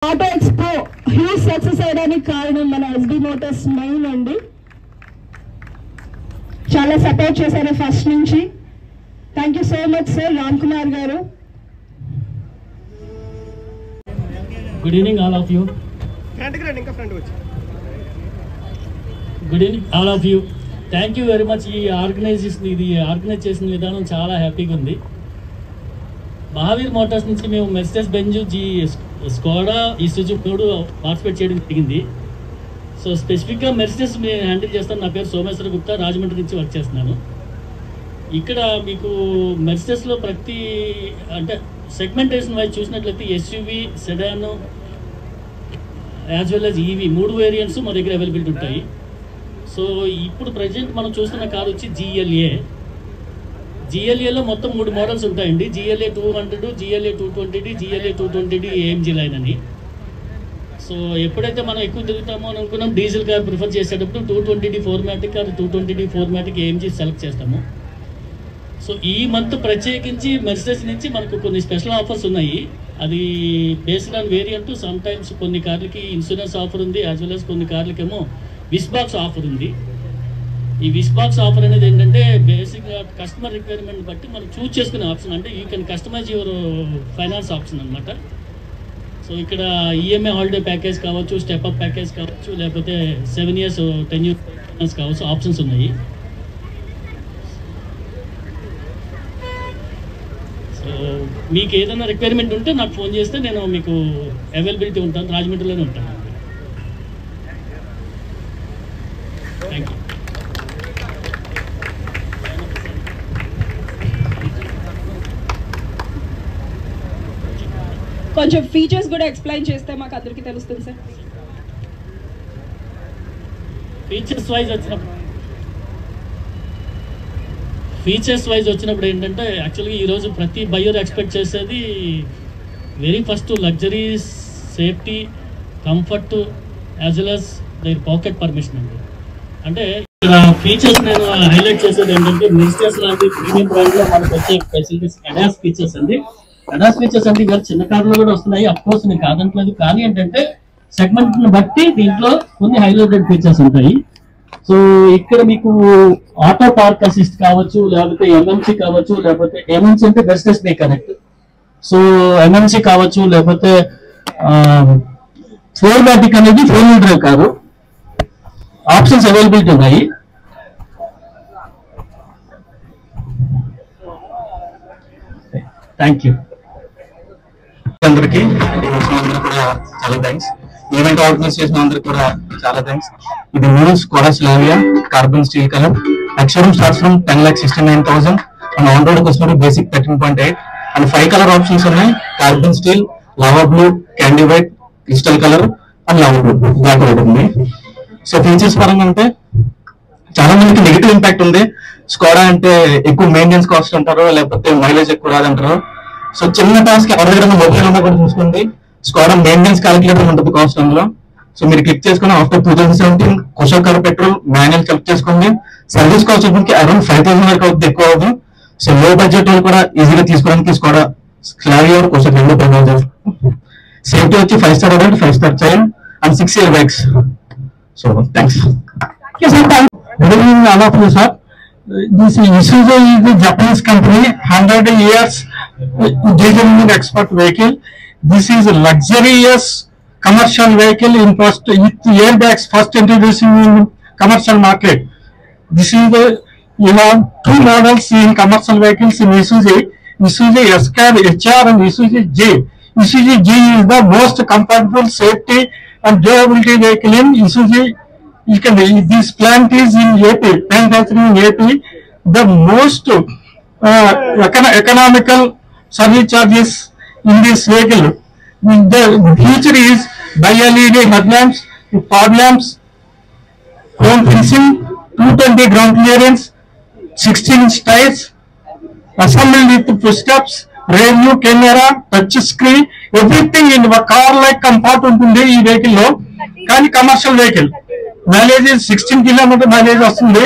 Auto expo huge success అవడానికి కారణం మన ఎస్డి మోటార్స్ మెయిన్ అండి. చాలా సపోర్ట్ చేశారు ఫస్ట్ నుంచి. Thank you so much sir. Ram Kumar garu. Good evening all of you. Good evening all of you. Thank you very much. ఇది organize చేసిన విధానం చాలా హ్యాపీగా ఉంది. మహావీర్ మోటార్స్ నుంచి మేము మెర్సిడెస్ బెంజ్, స్కోడా, ఇసుజు మూడు పార్టిసిపేట్ చేయడం జరిగింది. సో స్పెసిఫిక్గా మెర్సిడెస్ మేము హ్యాండిల్ చేస్తాను. నా పేరు సోమేశ్వర గుప్తా, రాజమండ్రి నుంచి వర్క్ చేస్తున్నాను. ఇక్కడ మీకు మెర్సిడెస్లో ప్రతి అంటే సెగ్మెంటేషన్ వైజ్ చూసినట్లయితే SUV, sedan as well as EV మూడు వేరియంట్స్ మా దగ్గర అవైలబిలిటీ ఉంటాయి. సో ఇప్పుడు ప్రజెంట్ మనం చూస్తున్న కార్ వచ్చి జిఎల్ఏలో మొత్తం 3 మోడల్స్ ఉంటాయండి. GLA 200, GLA 220D, GLA 220D AMG line అని. సో ఎప్పుడైతే మనం ఎక్కువ తిరుగుతామో అని అనుకున్నాం డీజిల్ కార్ ప్రిఫర్ చేసేటప్పుడు 220D 4MATIC or 220D 4MATIC AMG select చేస్తాము. సో ఈ మంత్ ప్రత్యేకించి మెర్సిడెస్ నుంచి మనకు కొన్ని స్పెషల్ ఆఫర్స్ ఉన్నాయి. అది based on variant. Some times కొన్ని కార్లకి ఇన్సూరెన్స్ ఆఫర్ ఉంది, యాజ్ వెల్ యాజ్ కొన్ని కార్లకేమో విస్ బాక్స్ ఆఫర్ ఉంది. ఈ విస్ బాక్స్ ఆఫర్ అనేది ఏంటంటే బేసిక్గా కస్టమర్ రిక్వైర్మెంట్ బట్టి మనం చూస్ చేసుకునే ఆప్షన్. అంటే you can customize your finance option అనమాట. సో ఇక్కడ ఈఎంఐ హాలిడే ప్యాకేజ్ కావచ్చు, స్టెప్అప్ ప్యాకేజ్ కావచ్చు, లేకపోతే 7 years 10 years ఫైనాన్స్ కావచ్చు, ఆప్షన్స్ ఉన్నాయి. సో మీకు ఏదైనా రిక్వైర్మెంట్ ఉంటే నాకు ఫోన్ చేస్తే నేను మీకు అవైలబిలిటీ ఉంటాను. రాజమండ్రిలోనే ఉంటాను. Thank you. కొంచెం ఫీచర్స్ కూడా ఎక్స్ప్లెయిన్ చేస్తే మాకు అందరికీ తెలుస్తుంది సార్. ఫీచర్స్ వైజ్ వచ్చినప్పుడు ఏంటంటే యాక్చువల్గా ఈరోజు ప్రతి బయ్యర్ ఎక్స్పెక్ట్ చేసేది very first luxury, safety, comfort as well as their pocket permission అండి. అంటే ఇక్కడ ఫీచర్స్ నేను హైలైట్ చేసేది ఏంటంటే మెర్సిడెస్ లాంటి ప్రీమియం బ్రాండ్లో మనకు వచ్చే ఫెసిలిటీస్ అడాస్ ఫీచర్స్ అండి. అడాస్ ఫీచర్స్ అంటే ఇవాళ చిన్న కార్లో కూడా వస్తున్నాయి. అఫ్ కోర్స్ నేను కాదంటలేదు, కానీ ఏంటంటే సెగ్మెంట్ ని బట్టి దీంట్లో కొన్ని హైలైటెడ్ ఫీచర్స్ ఉంటాయి. సో ఇక్కడ మీకు ఆటో పార్క్ అసిస్ట్ కావచ్చు, లేకపోతే ఎంఎంసీ కావచ్చు, లేకపోతే ఎంఎంసీ అంటే మెర్సిడెస్ బే కనెక్ట్. సో ఎంఎంసీ కావచ్చు, లేకపోతే 4MATIC అనేది 4-wheel drive car options availability ఉన్నాయి. థ్యాంక్ యూ అందరికి. చాలా థ్యాంక్స్. ఈవెంట్ ఆర్గనైజ్ చేసిన అందరికి కూడా చాలా థ్యాంక్స్. ఇది new Skoda Slavia carbon steel colour. Ex showroom starts from 10,69,000 and on road వస్తున్నారు బేసిక్ 13.8 అండ్ 5 కలర్ ఆప్షన్స్ ఉన్నాయి. Carbon steel, lava blue, candy white, crystal colour and lava blue black white ఉంది. So features పరంగా అంటే చాలా మందికి negative impact ఉంది. Skoda అంటే ఎక్కువ మెయింటెనెన్స్ కాస్ట్ అంటారు, లేకపోతే మైలేజ్ ఎక్కువ రాదంటారు. సో చిన్న టాస్క్ ఎవరి దగ్గర మొబైల్ ఉన్నా కూడా చూసుకోండి. స్కోడా మెయింటెనెన్స్ క్యాలిక్యులేటర్ ఉంటుంది కాస్ట్ అందులో. సో మీరు క్లిక్ చేసుకుని after 2017 Kushal petrol manual select చేసుకోండి. సర్వీస్ కాస్ట్ వచ్చి అరౌండ్ 5,000 వరకు అవుతుంది, ఎక్కువ అవుతుంది. సో లో బడ్జెట్ వాళ్ళు కూడా ఈజీగా తీసుకోవడానికి స్కోడా స్లావియా కుషల్ రెండు ప్రొవైడ్ చేస్తారు. సేఫ్టీ వచ్చి 5 star అవ్వండి, 5 star chain and 6 year bikes. So thanks. Good evening all of you, sir. This Isuzu is a Japanese company, 100 years diesel export vehicle. This is a luxurious commercial vehicle in first with airbags first introducing in commercial market. This is the two models in commercial vehicles in Isuzu S-Car HR and Isuzu J. Isuzu J is the most comfortable, safety and durability vehicle in Isuzu. This plant is in AP, manufacturing in AP. The most economical service charges in this vehicle. The feature is bi-LED headlamps, fog lamps, home fencing, 220 ground clearance, 16-inch tires, assembled with footsteps, rear view camera, touch screen, everything in a car-like compartment in the vehicle. Can commercial vehicle. Mileage is 16 km mileage వస్తుంది.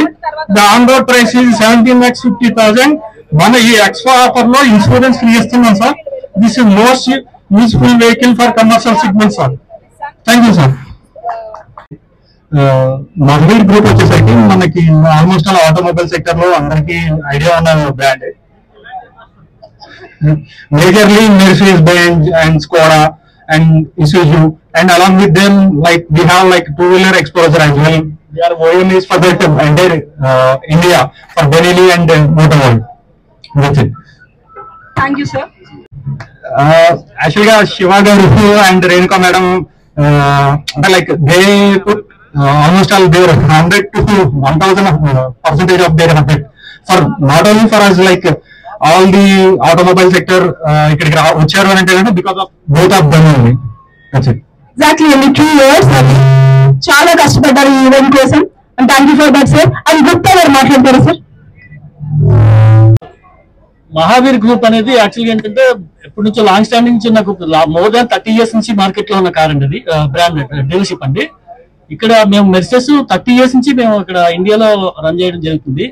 The on road price is 17,50,000. మన ఈ extra offer లో insurance free ఇస్తున్నాం sir. This is useful vehicle for commercial segments, sir. Thank you, sir. Mahavir group వచ్చేసరికి మనకి almost all automobile sector లో అందరికి idea ఉన్న brand. Majorly Mercedes Benz and Skoda and Isuzu, and along with them like we have like two-wheeler exposure as well. We are OEMs for that entire India for Benelli and Motor World. That's it. Thank you, sir. Actually Shiva garu and Renuka madam like they put almost all their 100 to 1000% of their effort for not only for us like all the automobile sector ikkadiki vacharu ante because of both of them only. That's it. Exactly, only 2 years చాలా కష్టపడ్డారు ఈ event కోసం. And thank you for that sir. And Gupta గారు మాట్లాడతారు sir. Mahavir group అనేది యాక్చువల్గా ఏంటంటే ఎప్పటి నుంచో లాంగ్ స్టాండింగ్ నుంచి నాకు మోర్ దాన్ 30 years నుంచి మార్కెట్ లో ఉన్న కార్ అండి. అది బ్రాండ్ డీలర్షిప్ అండి. ఇక్కడ మేము మెర్సెస్ 30 years నుంచి మేము ఇక్కడ ఇండియాలో రన్ చేయడం జరుగుతుంది.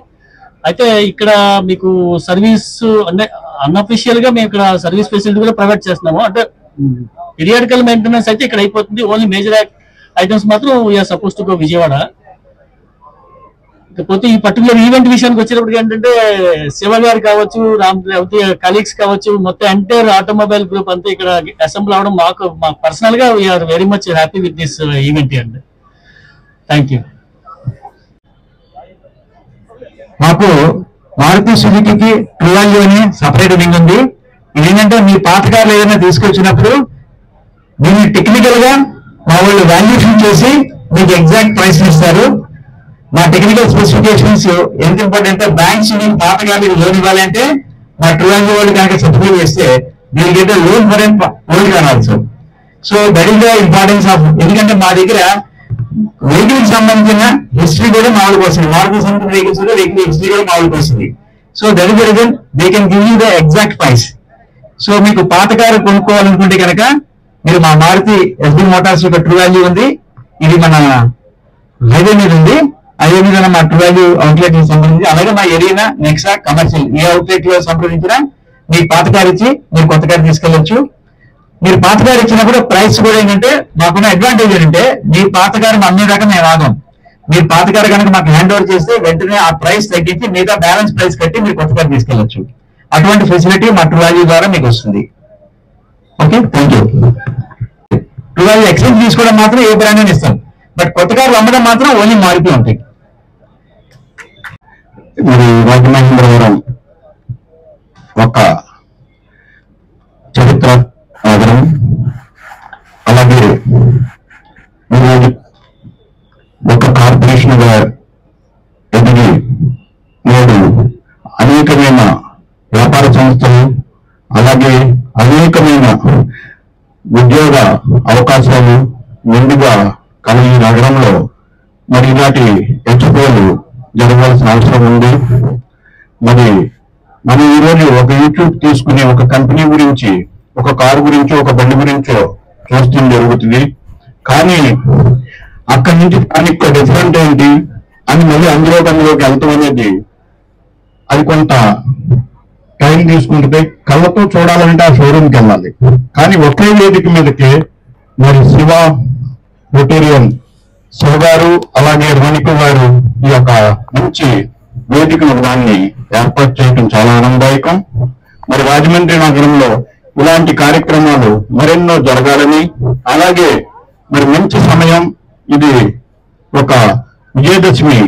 అయితే ఇక్కడ మీకు సర్వీస్ అంటే అన్అఫిషియల్ గా మేము ఇక్కడ సర్వీస్ ఫెసిలిటీ కూడా ప్రొవైడ్ చేస్తున్నాము. అంటే పీరియాడికల్ మెయింటెనెన్స్ అయితే ఇక్కడ అయిపోతుంది. ఓన్లీ మేజర్ ఐటమ్స్ మాత్రం we are suppose to go Vijayawada. ఇకపోతే ఈ పర్టికులర్ ఈవెంట్ విషయానికి వచ్చేటప్పటికి ఏంటంటే శివ గారు కావచ్చు, కలీగ్స్ కావచ్చు, మొత్తం ఎంటైర్ ఆటోమొబైల్ గ్రూప్ అంతా ఇక్కడ అసెంబ్ల్ అవడం మాకు పర్సనల్ గా we are very much happy with this event అండి. Thank you. మాకు మారుతి సుజుకి ట్రూవాల్యూ అని సపరేట్ వింగ్ ఉంది. ఇదేంటంటే మీ పాత కార్లు ఏదైనా తీసుకొచ్చినప్పుడు దీన్ని టెక్నికల్ గా మా వాళ్ళు వాల్యుయేషన్ చేసి మీకు ఎగ్జాక్ట్ ప్రైస్ ఇస్తారు. మా టెక్నికల్ స్పెసిఫికేషన్స్ ఎంత ఇంపార్టెంట్, బ్యాంక్స్ పాత కార్లు లోన్ ఇవ్వాలంటే మా ట్రూవాల్యూ వాళ్ళు కనుక సర్టిఫై చేస్తే దీనికి అయితే loan for old car also. So that is the importance of, ఎందుకంటే మా దగ్గర వెహికల్ సంబంధించిన హిస్టరీ కూడా మామూలుగా వస్తుంది. మారుతి సంబంధించిన వెహికల్స్ కూడా వెహికల్ హిస్టరీ కూడా మామూలుగా వస్తుంది. So that is the reason they can give you the exact price. So మీకు పాత కారు కొనుక్కోవాలనుకుంటే కనుక మీరు మా మారుతి ఎస్బీ మోటార్స్ యొక్క ట్రూవాల్యూ ఉంది. ఇది మన హైవే మీద ఉంది. హైవే మీద మా ట్రూవాల్యూ అవుట్లెట్ సంబంధించి, అలాగే మా ఎరీనా, నెక్సా, కమర్షియల్ ఏ అవుట్లెట్ లో సంప్రదించినా మీ పాత కారు ఇచ్చి మీరు కొత్త కారు తీసుకెళ్లొచ్చు. మీరు పాత కారు ఇచ్చినప్పుడు ప్రైస్ కూడా ఏంటంటే మాకున్న అడ్వాంటేజ్ ఏంటంటే మీ పాత కారు అమ్మేదాకా మేము ఆగాం. మీరు పాత కారు కనుక మాకు హ్యాండ్ ఓవర్ చేస్తే వెంటనే ఆ ప్రైస్ తగ్గించి మిగతా బ్యాలెన్స్ ప్రైస్ కట్టి మీరు కొత్త కారు తీసుకెళ్లొచ్చు. అటువంటి ఫెసిలిటీ మా ట్రూవాల్యూ ద్వారా మీకు వస్తుంది. Okay, thank you. True Value exchange తీసుకోవడం మాత్రం ఏ బ్రాండ్ అని ఇస్తాం, బట్ కొత్త కార్లు అమ్మడం మాత్రం ఓన్లీ మారుతి ఉంటాయి. మరి రాజమహేంద్రవరం ఒక చరిత్ర నగరం, అలాగే ఒక కార్పొరేషన్ గా ఎదిగి నేడు అనేకమైన వ్యాపార సంస్థలు, అలాగే అనేకమైన ఉద్యోగ అవకాశాలు ముందుగా కలిగి నగరంలో మరి ఇలాంటి ఎక్స్పోలు జరగాల్సిన అవసరం ఉంది. మరి మనం ఈరోజు ఒక యూట్యూబ్ తీసుకుని ఒక కంపెనీ గురించి, ఒక కారు గురించి, ఒక బండి గురించో చూస్తూ జరుగుతుంది. కానీ అక్కడి నుంచి దానికి డిఫరెంట్ ఏంటి అని మళ్ళీ అందులోకి వెళ్తాం అనేది అది కొంత టైం తీసుకుంటుంది. కళ్ళతో చూడాలంటే ఆ షోరూమ్కి వెళ్ళాలి. కానీ ఒకే వేదిక మీదకి మరి శివ రొటేరియన్ శివ గారు అలాగే రోనికు గారు ఈ యొక్క మంచి వేదికను దాన్ని ఏర్పాటు చేయడం చాలా ఆనందదాయకం. మరి రాజమండ్రి నగరంలో ఇలాంటి కార్యక్రమాలు మరెన్నో జరగాలని, అలాగే మరి మంచి సమయం ఇది, ఒక విజయదశమి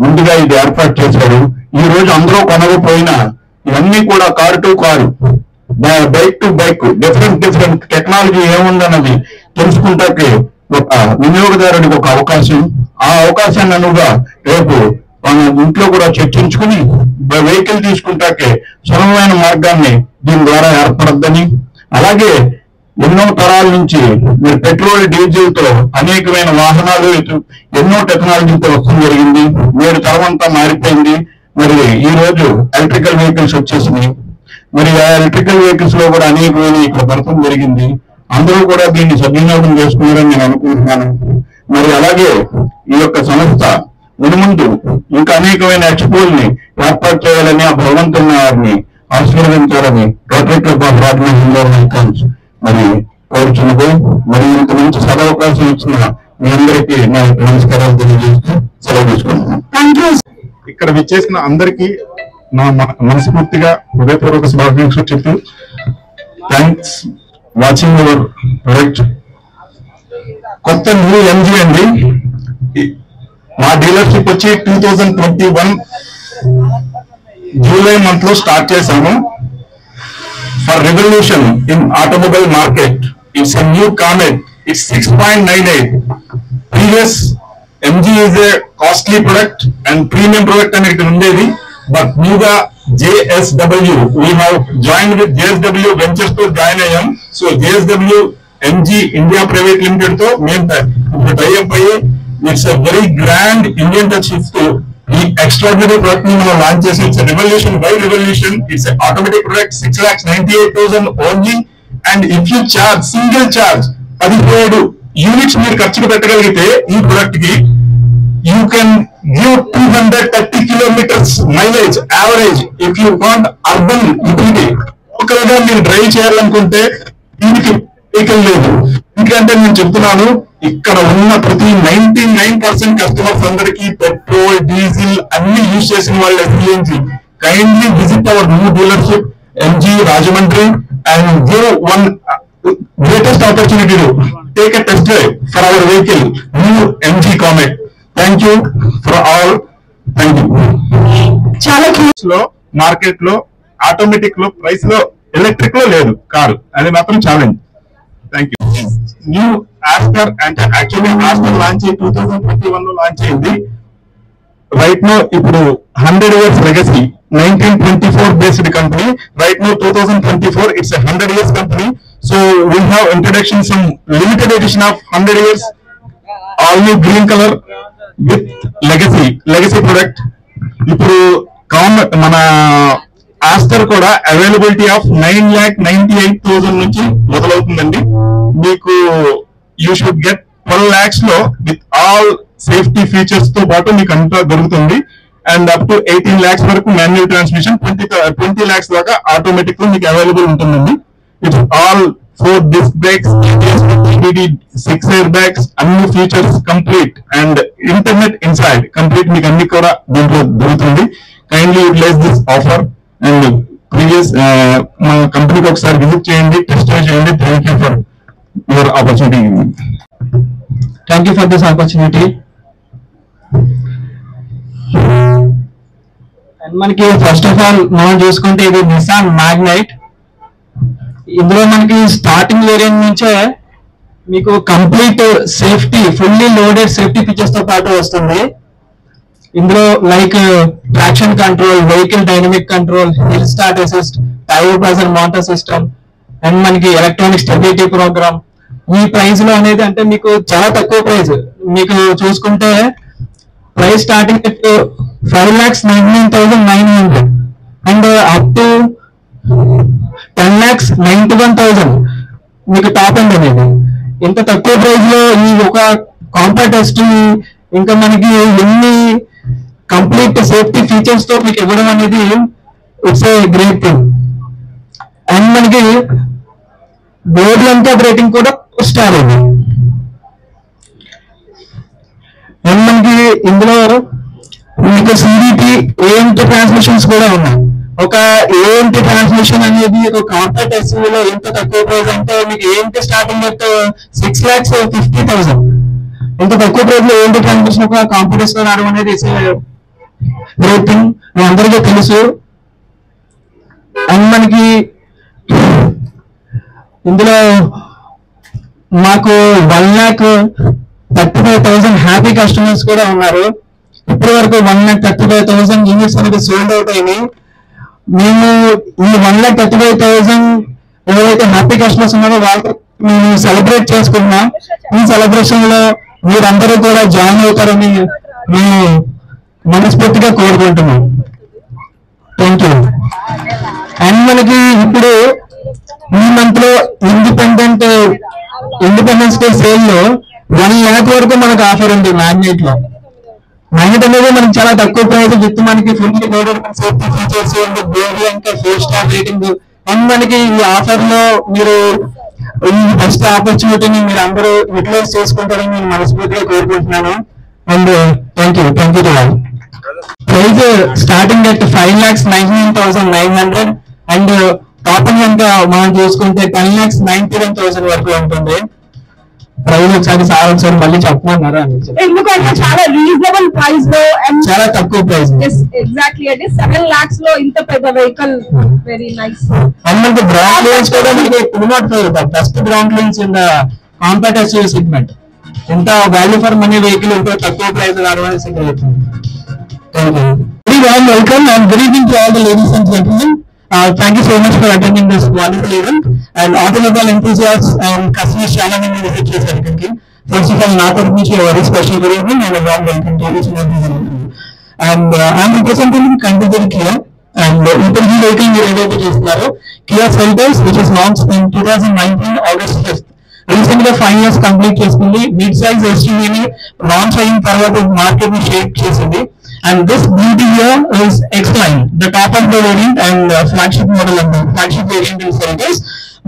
ముందుగా ఇది ఏర్పాటు చేశారు. ఈ రోజు అందరూ కొనకపోయినా ఇవన్నీ కూడా car to car, bike to bike, different technology ఏముందన్నది తెలుసుకుంటాకే ఒక వినియోగదారుడికి ఒక అవకాశం. ఆ అవకాశాన్ని అనుగా రేపు మన ఇంట్లో కూడా చర్చించుకుని వెహికల్ తీసుకుంటాకే సులభమైన మార్గాన్ని దీని ద్వారా ఏర్పడద్దని, అలాగే ఎన్నో తరాల నుంచి మీరు పెట్రోల్ డీజిల్ తో అనేకమైన వాహనాలు ఎన్నో టెక్నాలజీతో వస్తూ జరిగింది. నేడు తరం అంతా మారిపోయింది. మరి ఈ రోజు ఎలక్ట్రికల్ వెహికల్స్ వచ్చేసినాయి. మరి ఆ ఎలక్ట్రికల్ వెహికల్స్ లో కూడా అనేకమైన ఇక్కడ పడటం జరిగింది. అందరూ కూడా దీన్ని సద్వినియోగం చేసుకున్నారని నేను అనుకుంటున్నాను. మరి అలాగే ఈ యొక్క సంస్థ మునుముందు ఇంకా అనేకమైన ఎక్స్పోల్ని ఏర్పాటు చేయాలని ఆ భగవంతుని వారిని ఆశీర్వదించాలని రోటరీ క్లబ్ ఆఫ్ రాజమండ్రిలో వెల్కమ్స్ మరి కోరుచున్నది. మరి ఇంత మంచి సదవకాశం ఇచ్చిన మీ అందరికీ నా నమస్కారాలు తెలియజేస్తూ సెలవు తీసుకుంటున్నాను. ఇక్కడ విచ్చేసిన అందరికీ నా మనస్ఫూర్తిగా హృదయపూర్వక శుభాకాంక్షలు చెప్తూ థ్యాంక్స్ వాచింగ్ యువర్ ప్రొడక్ట్. కొత్త న్యూ ఎంజీ అండి. మా డీలర్షిప్ వచ్చి 2021 జూలై మంత్ లో స్టార్ట్ చేశాము. For revolution in automobile market. It's a new comet. It's 6.98. Previous MG is a costly product and premium product అనేది ఉండేది. బట్ న్యూగా JSW, we have joined with JSW Ventures తో join అయ్యాం. So JSW MG India private limited తో మేము tie up అయ్యి it's a very grand Indian touch తో ఈ ఎక్స్ట్రాడినరీ ప్రొడక్ట్ ని మనం లాంచ్ చేసి it's revolution by revolution. It's automatic product 6,98,000 only. And if you charge single charge 17 units మీరు ఖర్చు పెట్టగలిగితే ఈ ప్రొడక్ట్ కి you can give 230 kilometres mileage average if you want urban utility. ఒకవేళ మీరు డ్రైవ్ చేయాలనుకుంటే దీనికి వెహికల్ లేదు. ఎందుకంటే నేను చెప్తున్నాను, ఇక్కడ ఉన్న ప్రతి 99% కస్టమర్స్ అందరికీ పెట్రోల్ డీజిల్ అన్ని యూజ్ చేసిన వాళ్ళు experience. Kindly visit our new dealership MG Rajahmundry and give one greatest opportunity to take a test drive for our vehicle, new MG Comet. Thank you for all. Thank you. చాలా లో market లో automatic లో price లో electric లో లేదు car, అది మాత్రం challenge. Thank you. New Aster అంటే యాక్చువల్లీ ఆస్టర్ లాంచ్ 2021 లో లాంచ్ అయింది. రైట్ నో ఇప్పుడు 100 years legacy, 1924 based company. Right now 2024 it's a 100 years company. So we have introduction some limited edition of 100 years all new green color with legacy product. ఇప్పుడు మన Aster కూడా availability of 9,98,000 నుంచి మొదలవుతుందండి. మీకు you should get 12 lakhs లో with all safety features తో పాటు మీకు అంతా దొరుకుతుంది. అండ్ అప్ టు 18 lakhs వరకు మాన్యువల్ ట్రాన్స్మిషన్, 20 lakhs దాకా ఆటోమేటిక్ లో మీకు అవైలబుల్ ఉంటుందండి. It's all 4 disc brakes, 6 airbags, అన్ని features complete and internet inside complete మీకు అన్ని కూడా దీంట్లో దొరుకుతుంది. Kindly utilize this offer and previous మా కంపెనీకి ఒకసారి విజిట్ చేయండి, టెస్ట్ డ్రైవ్ చేయండి. Thank you for your opportunity. Thank you for this opportunity. And మనకి ఫస్ట్ ఆఫ్ ఆల్ మనం చూసుకుంటే ఇది నిసాన్ మ్యాగ్నైట్. ఇందులో మనకి స్టార్టింగ్ వేరియంట్ నుంచే మీకు complete safety, fully loaded safety features తో పాటు వస్తుంది. ఇందులో like traction control, vehicle dynamic control, hill start assist, tyre pressure monitor system and మనకి ఎలక్ట్రానిక్ స్టెబిలిటీ ప్రోగ్రామ్. ఈ ప్రైస్ లో అనేది అంటే మీకు చాలా తక్కువ ప్రైస్. మీకు చూసుకుంటే price starting 5,99,900 and up to 10,91,000 మీకు టాప్ ఎండ్ అనేది. ఇంత తక్కువ ప్రైస్ లో ఈ ఒక కాంపాక్ట్ SUV ఇంకా మనకి ఎన్ని కంప్లీట్ సేఫ్టీ ఫీచర్స్ తో మీకు ఇవ్వడం అనేది it's a great thing. And మనకి బోర్డు అంతా రేటింగ్ కూడా 4 స్టార్ ఉంది. అండ్ మనకి ఇందులో మీకు CVT AMT ట్రాన్స్మిషన్స్ కూడా ఉన్నాయి. ఒక AMT ట్రాన్స్మిషన్ అనేది ఒక కాంపాక్ట్ SUV లో ఎంత తక్కువ ప్రైస్ అంటే మీకు AMT స్టార్టింగ్ అట్ 6,50,000. ఇంత తక్కువ ప్రైస్ లో AMT ట్రాన్స్మిషన్ ఒక కాంపిటీషన్ లో రావడం అనేది గ్రేట్ థింగ్, మీ అందరికీ తెలుసు. అండ్ మనకి ఇందులో మాకు 1,35,000 హ్యాపీ కస్టమర్స్ కూడా ఉన్నారు. ఇప్పటి వరకు 1,35,000 యూనిట్స్ అనేది సోల్డ్ అవుట్ అయినాయి. మేము ఈ 1,35,000 ఎవరైతే హ్యాపీ కస్టమర్స్ ఉన్నారో వాళ్ళతో మేము సెలబ్రేట్ చేసుకుంటున్నాం. ఈ సెలబ్రేషన్ లో మీరందరూ కూడా జాయిన్ అవుతారని మేము మనస్ఫూర్తిగా కోరుకుంటున్నాం. Thank you. అండ్ మనకి ఇప్పుడు ఈ మంత్ లో ఇండిపెండెన్స్ డే సేల్ లో 1 lakh వరకు మనకు ఆఫర్ ఉంది మ్యాగ్నెట్ లో. మ్యాగ్నెట్ అనేది మనకి చాలా తక్కువ ప్రైస్ విత్ మనకి fully loaded safety features and board ఇంకా 4 స్టార్ రేటింగ్. అండ్ మనకి ఈ ఆఫర్ లో మీరు ఈ బెస్ట్ ఆపర్చునిటీని మీరు అందరూ యూటిలైజ్ చేసుకుంటారని నేను మనస్ఫూర్తిగా కోరుకుంటున్నాను. And thank you to all. Price starting at 5,99,900 and topping కనుక మనం చూసుకుంటే 10,91,000 వరకు ఉంటుంది. ప్రైజ్ ఒకసారి మళ్ళీ చెప్పమన్నారా అని ఎందుకంటే చాలా రీజనబుల్ ప్రైస్ లో అండ్ చాలా తక్కువ ప్రైస్. ఎగ్జాక్ట్లీ అంటే 7 lakhs లో ఇంత పెద్ద వెహికల్ వెరీ నైస్. అండ్ మనకి గ్రౌండ్ క్లియరెన్స్ కూడా మనకి best ground clearance in the compact SUV segment. ఇంత వాల్యూ ఫర్ మనీ వెహికల్ ఇంత తక్కువ ప్రైస్ రావడం జరుగుతుంది. Very warm welcome and good evening to all the ladies and gentlemen. Thank you so much for attending this wonderful event and automobile enthusiasts and customers చాలా మంది visit చేశారు ఇక్కడికి. First of all, నా తరఫు నుంచి very special good evening and a warm welcome to each and every one of you. And I'm representing Contigory Kia and ఇప్పుడు ఈ vehicle మీరు ఏదైతే చేస్తున్నారో Kia Seltos which is launched in 2019 August 5th. Recent గా 5 years complete చేసుకుంది. Mid size SUV ని launch అయిన తర్వాత మార్కెట్ ని షేక్ చేసింది. And this beauty here is X-Line, the top of the variant and flagship model of the flagship variant in Seltos.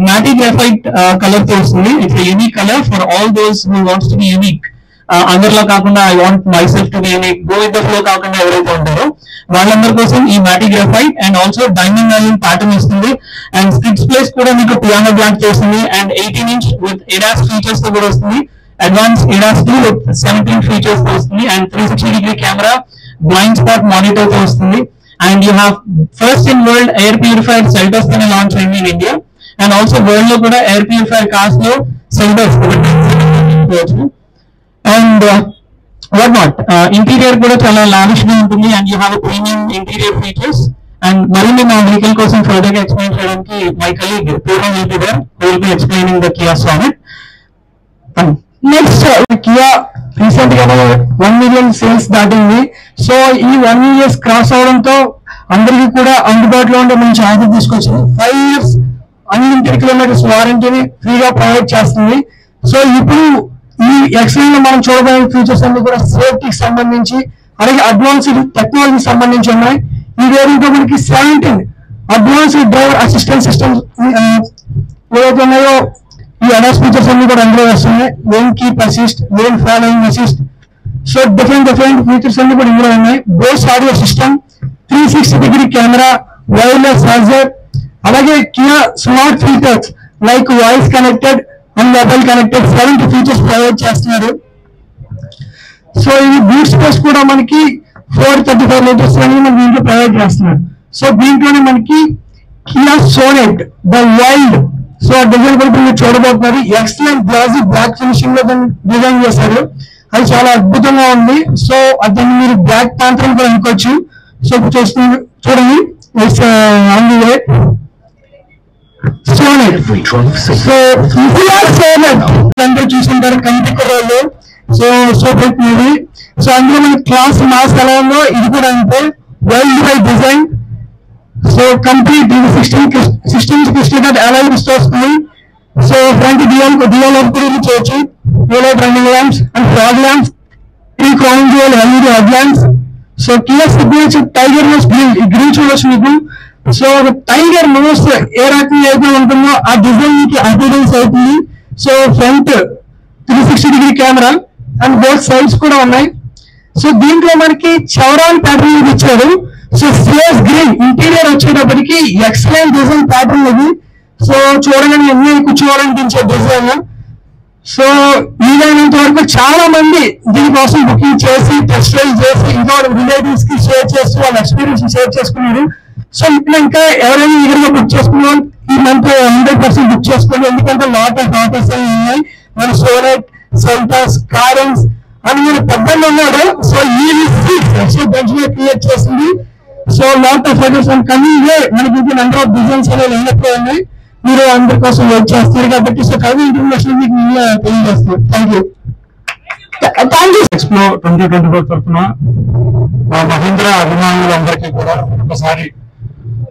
Matte graphite color తో వస్తుంది. It's a unique color for all those who wants to be unique. అందరిలో కాకుండా I want myself to be unique, go with the flow కాకుండా ఎవరైతే ఉంటారో వాళ్ళందరి కోసం ఈ matte graphite and also diamond lining pattern వస్తుంది. And six place కూడా మీకు piano black తో వస్తుంది and 18-inch with ADAS features తో కూడా వస్తుంది. Advanced ADAS 2 with 17 features తో వస్తుంది and 360-degree camera, blind spot monitor తో వస్తుంది. And you have first in world air purified Seltos ని లాంచ్ అయింది in India and also world లో కూడా air purified cars లో Seltos and what not interior కూడా చాలా lavish గా ఉంటుంది and you have a premium interior features. And మరిన్ని మా వెహికల్ కోసం ఫర్దర్ గా ఎక్స్ప్లెయిన్ చేయడానికి my colleague Pooran will be there who will be explaining the Kia Sonet. Next Kia recent గా 1 million సేల్స్ దాటింది. సో ఈ 1 year క్రాస్ అవడంతో అందరికీ కూడా అందుబాటులో ఉండే మంచి ఆఫర్ తీసుకొచ్చింది. 5 years అన్లిమిటెడ్ కిలోమీటర్స్ వారంటీని ఫ్రీగా ప్రొవైడ్ చేస్తుంది. సో ఇప్పుడు ఈ ఎక్స్‌లైన్ లో మనం చూడబోయే ఫీచర్స్ అన్ని కూడా సేఫ్టీకి సంబంధించి అలాగే అడ్వాన్స్డ్ టెక్నాలజీకి సంబంధించి ఉన్నాయి. ఈ వేరియంట్ లో మనకి 17 అడ్వాన్స్డ్ డ్రైవర్ అసిస్టెంట్ సిస్టమ్స్ ఏవైతే ఉన్నాయో ఈ అడాస్ ఫీచర్స్ అన్ని కూడా అందులో వస్తున్నాయి. Lane keep assist, lane following assist, so different features అన్ని కూడా ఇందులో ఉన్నాయి. Bose audio system, 360-degree camera, wireless charger, అలాగే Kia smart features like voice connected and mobile connected 70 features provide చేస్తున్నారు. సో ఇది బూట్ స్పేస్ కూడా మనకి 435 లీటర్స్ అని మన దీంట్లో ప్రొవైడ్ చేస్తున్నారు. సో దీంట్లోనే మనకి Kia Sonet the wild, so design కూడా మీరు చూడబోతున్నారు. ఎక్సలెంట్ గ్లాసీ బ్లాక్ ఫినిషింగ్ లో దాన్ని డిజైన్ చేశారు. అది చాలా అద్భుతంగా ఉంది. సో దాన్ని మీరు బ్లాక్ ప్యాంథర్ కూడా అనుకోవచ్చు. సో చూడండి సోనెట్. సో సోనెట్ అందరూ చూసుకుంటారు కంటి కుర్రాళ్ళు. So super movie. సో అందులో మనకి క్లాస్ మాస్ ఎలా ఉందో ఇది కూడా అంతే, wild by design. So complete ఇది 16 క్రిస్టల్ అలైన్స్ వస్తుంది. సో ఫ్రంట్ డిఎల్ కూడా చేయొచ్చు. Dual running lamps and fog lamps, ఈ crown dual LED head lamps. So Kia signature tiger nose grille చూడొచ్చు మీకు. సో టైగర్ నోస్ ఏ రకంగా అయితే ఉంటుందో ఆ డిజైన్ మీకు అపిరెన్స్ అవుతుంది. So front 360-degree camera and both sides కూడా ఉన్నాయి. సో దీంట్లో మనకి చౌరాన్ ప్యాటర్న్ ఇచ్చారు. సో స్పేస్ గ్రీన్ ఇంటీరియర్ వచ్చేటప్పటికి ఎక్సలెంట్ డిజైన్ ప్యాటర్న్ ఇది. సో చూడగానే ఎన్ని కూర్చోవాలనిపించే డిజైన్. సో వీలైనంత వరకు చాలా మంది దీనికోసం బుకింగ్ చేసి టెస్ట్ డ్రైవ్ చేసి ఇంకా రిలేటివ్స్ కి షేర్ చేస్తూ వాళ్ళ ఎక్స్పీరియన్స్ షేర్ చేసుకున్నారు. సో ఇప్పుడు ఇంకా ఎవరైనా ఈగర్గా బుక్ చేసుకున్నాం ఈ మంత్ 100% బుక్ చేసుకోండి. ఎందుకంటే లాట్ ఆఫ్ ఆఫర్స్ ఉన్నాయి. మన సోనెట్, సెల్టాస్, కారెన్స్ అని మీరు పెద్దలు ఉన్నారు. సో ఈ సో బెంచ్ క్రియేట్ చేసింది. So lot of photos and coming day మనకి నెంబర్ ఆఫ్ డిజైన్స్ అనేవి ఎన్నెక్కువ ఉన్నాయి. మీరు అందరి కోసం వెయిట్ చేస్తారు కాబట్టి సో కవి ఇన్ఫర్మేషన్ మీకు తెలియజేస్తారు. Thank you. ఎక్స్ప్లో 2024 తరఫున మా మహీంద్రా అభిమానులందరికీ కూడా ఒకసారి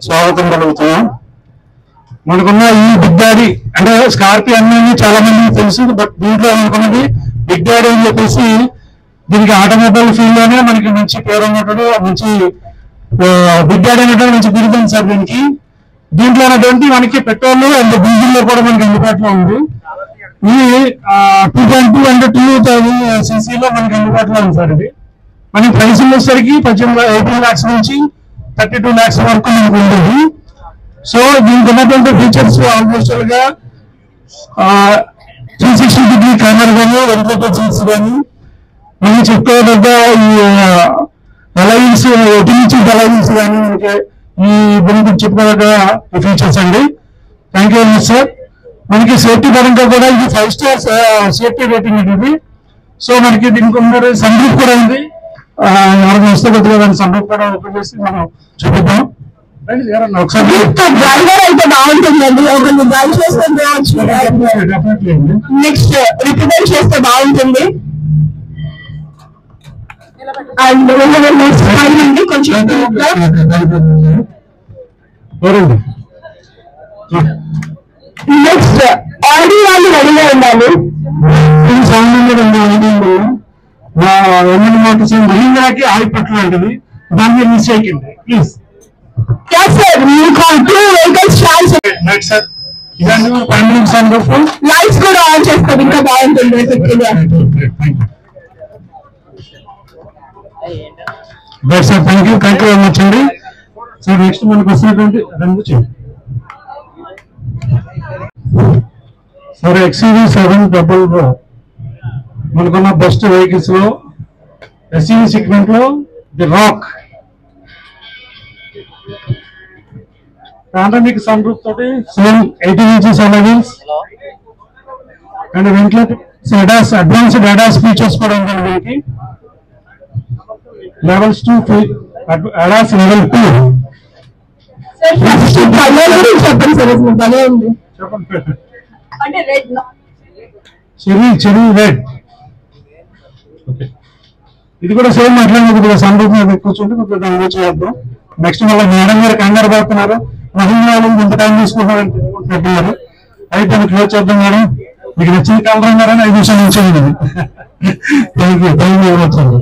స్వాగతం కలుగుతున్నాం. మనకున్న ఈ బిగ్ డాడీ అంటే స్కార్పియో అన్నీ చాలా మందికి తెలుసు. బట్ దీంట్లో అనుకున్నది బిగ్ డాడీ అని చెప్పేసి దీనికి ఆటోమొబైల్ ఫీల్డ్ లోనే మనకి మంచి పేరు ఉన్నట్టు మంచి బిగ్ డాడీ అనేటువంటి మంచి బిరుదు సార్ దీనికి. దీంట్లో ఉన్నటువంటి మనకి పెట్రోల్ అండ్ డీజిల్ లో కూడా మనకి అందుబాటులో ఉంది. ఇది 2.2 అండ్ 2000 cc లో మనకి అందుబాటులో ఉంది సార్. ఇది మనకి ప్రైస్ వచ్చేసరికి 18 lakhs నుంచి 32 lakhs వరకు మనకు ఉండేది. సో దీనికి ఉన్నటువంటి ఫీచర్స్ ఆల్మోస్ట్ గా 360-degree కెమెరా కానీ వెంటిలేటర్ సీట్స్ కానీ మనకి చెప్పుకోదగ్గ ఈ అలయన్స్ ఆటోమేటిక్ అలయన్స్ కానీ మనకి ఈ గురించి చెప్పుకోదగ్గ ఫీచర్స్ అండి. Thank you very much sir. మనకి సేఫ్టీ పరంగా కూడా ఇది 5 stars సేఫ్టీ రేటింగ్ ఇది. సో మనకి దీనికి ఉన్న సన్ రూఫ్ కూడా ఉంది. ఎవరైనా వస్తే కొద్దిగా దాని సన్ రూఫ్ కూడా ఓపెన్ చేసి మనం చూపిద్దాం. ఒకసారి డ్రైవర్ అయితే బాగుంటుందండి, ఒకరిని డ్రైవ్ చేస్తే నెక్స్ట్ రిప్రజెంట్ చేస్తే బాగుంటుంది. అండ్ నెక్స్ట్ అండి కొంచెం నెక్స్ట్ ఆడియో వాళ్ళు రెడీగా ఉండాలి. మోటార్స్ మహీంద్రాకి ఆయిల్ లాంటిది, దాని మీద మిస్ చేయకండి please. Yes sir, you call 2 vehicles chance. Right sir. ఇదండి ప్రైమరీ సన్ రూఫ్. లైట్స్ కూడా ఆన్ చేస్తాం, ఇంకా బాగుంటుంది ఎఫెక్టివ్గా. Right sir, thank you very much అండి. సార్ నెక్స్ట్ మనకు వస్తున్నటువంటి రెండు చేయండి సార్. XUV700 మనకున్న బెస్ట్ వెహికల్స్ లో SUV సెగ్మెంట్ లో the rock panoramic sun roof తోటి same 18 inches allowance and ventilator ADAS advanced ADAS features కూడా ఉంటాయి మనకి. Levels 2 ADAS level 2. Sir first colour గురించి చెప్పండి సార్, అసలు భలే ఉంది. చెప్పండి. అంటే రెడ్ చెరీ రెడ్. ఓకే, ఇది కూడా సేమ్ అట్లానే కొద్దిగా సన్ రూఫ్ మీద కూర్చుంటే కొద్దిగా దాని గురించి చేద్దాం. నెక్స్ట్ మళ్ళీ మేడం గారు కంగారు పడుతున్నారు, మహిళలు ఇంత టైం తీసుకుంటున్నారు. అయితే క్లోజ్ చేద్దాం మేడం. మీకు నచ్చిన కలర్ అన్నారని 5 నిమిషాలు ఉంచండి. థ్యాంక్ యూ వెరీ మచ్ అండి.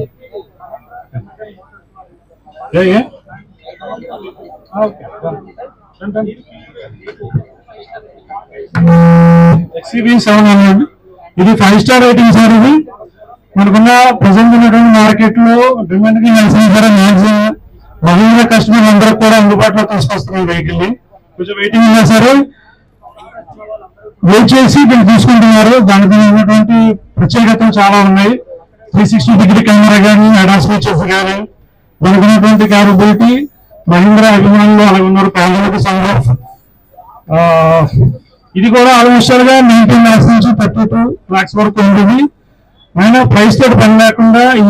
XUV700 ఇది 5 star రేటింగ్ సార్. ఇది మనకున్న ప్రజెంట్ ఉన్నటువంటి మార్కెట్ లో డిమాండ్ కి మ్యాక్సిమం మహిళా కస్టమర్ అందరూ కూడా అందుబాటులో తీసుకొస్తున్నారు వెహికల్ ని. కొంచెం వెయిటింగ్ ఉన్నా సరే వెయిట్ చేసి వీళ్ళు తీసుకుంటున్నారు. దానికి ఉన్నటువంటి ప్రత్యేకతలు చాలా ఉన్నాయి. 360-degree కెమెరా కానీ ADAS ఫీచర్స్ కానీ దానికి ఉన్నటువంటి క్యాపబిలిటీ మహీంద్రా అభిమానులు అలాగే ఉన్నారు. పానరామిక్ సన్ రూఫ్ ఇది కూడా ఆల్మోస్ట్ గా 19 lakhs నుంచి 32 lakhs వరకు ఉంటుంది. అయినా ప్రైస్ తోటి పని లేకుండా ఈ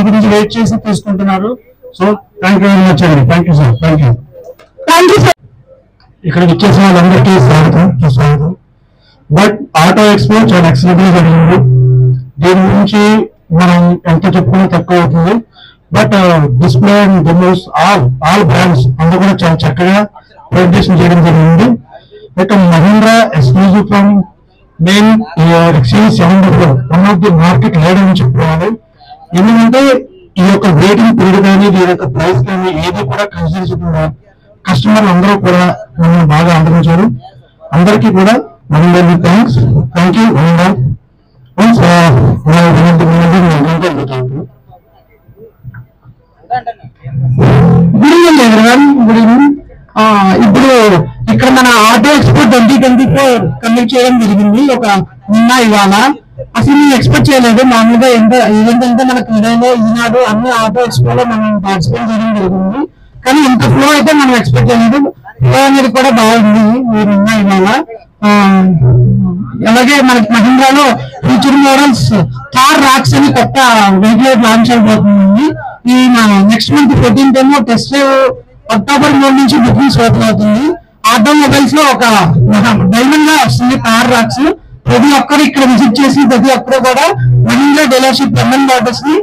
గురించి వెయిట్ చేసి తీసుకుంటున్నారు. So thank you very much అండి. Thank you sir. Thank you sir. ఇక్కడ వచ్చేసిన వాళ్ళందరికీ స్వాగతం. బట్ ఆటో ఎక్స్పో చాలా ఎక్సలెంట్ గా జరిగింది. దీని గురించి మనం ఎంత చెప్పుకున్నా తక్కువ అవుతుంది. But display and demos all brands అందరూ కూడా చాలా చక్కగా ప్రజెంటేషన్ చేయడం జరిగింది. But Mahindra exclusive from main XUV700 one of the market leader అని చెప్పుకోవాలి. ఎందుకంటే ఈ యొక్క రేటింగ్ పీరియడ్ కానీ దీని యొక్క ప్రైస్ కానీ ఏది కూడా కన్సిడర్ చేయకుండా కస్టమర్లు అందరూ కూడా మనం బాగా ఆదరించారు. అందరికీ కూడా మనందరికీ thanks. Thank you. Good evening everyone. Good evening. ఇప్పుడు ఇక్కడ మన ఆటో ఎక్స్పో 2024 కండక్ట్ చేయడం జరిగింది. ఒక నిన్న ఇవాళ అసలు నేను ఎక్స్పెక్ట్ చేయలేదు. మామూలుగా ఈవెంట్ అంటే మనకు వీడియోలో ఈనాడు అన్ని ఆటో ఎక్స్పోలో మనం పార్టిసిపేట్ చేయడం జరిగింది. కానీ ఇంత ఫ్లో అయితే మనం ఎక్స్పెక్ట్ చేయలేదు. ఫ్లో అనేది కూడా బాగుంది మీరు ఇవాళ. అలాగే మనకి మహీంద్రాలో ఫ్యూచర్ మోడల్స్ థార్ రాక్స్ అని కొత్త వెహికల్ లాంచ్ అయిపోతుంది. ఈ నెక్స్ట్ మంత్ 14th ఏమో టెస్ట్ అక్టోబర్ 3 నుంచి బుకింగ్స్ ఓపెన్ అవుతుంది. ఆటోమొబైల్స్ లో ఒక డైమండ్ గా వస్తుంది థార్ రాక్స్. ప్రతి ఒక్కరు ఇక్కడ విజిట్ చేసి ప్రతి ఒక్కరు కూడా మహీంద్రా డీలర్షిప్ ఎంఎన్ మోటార్స్ ని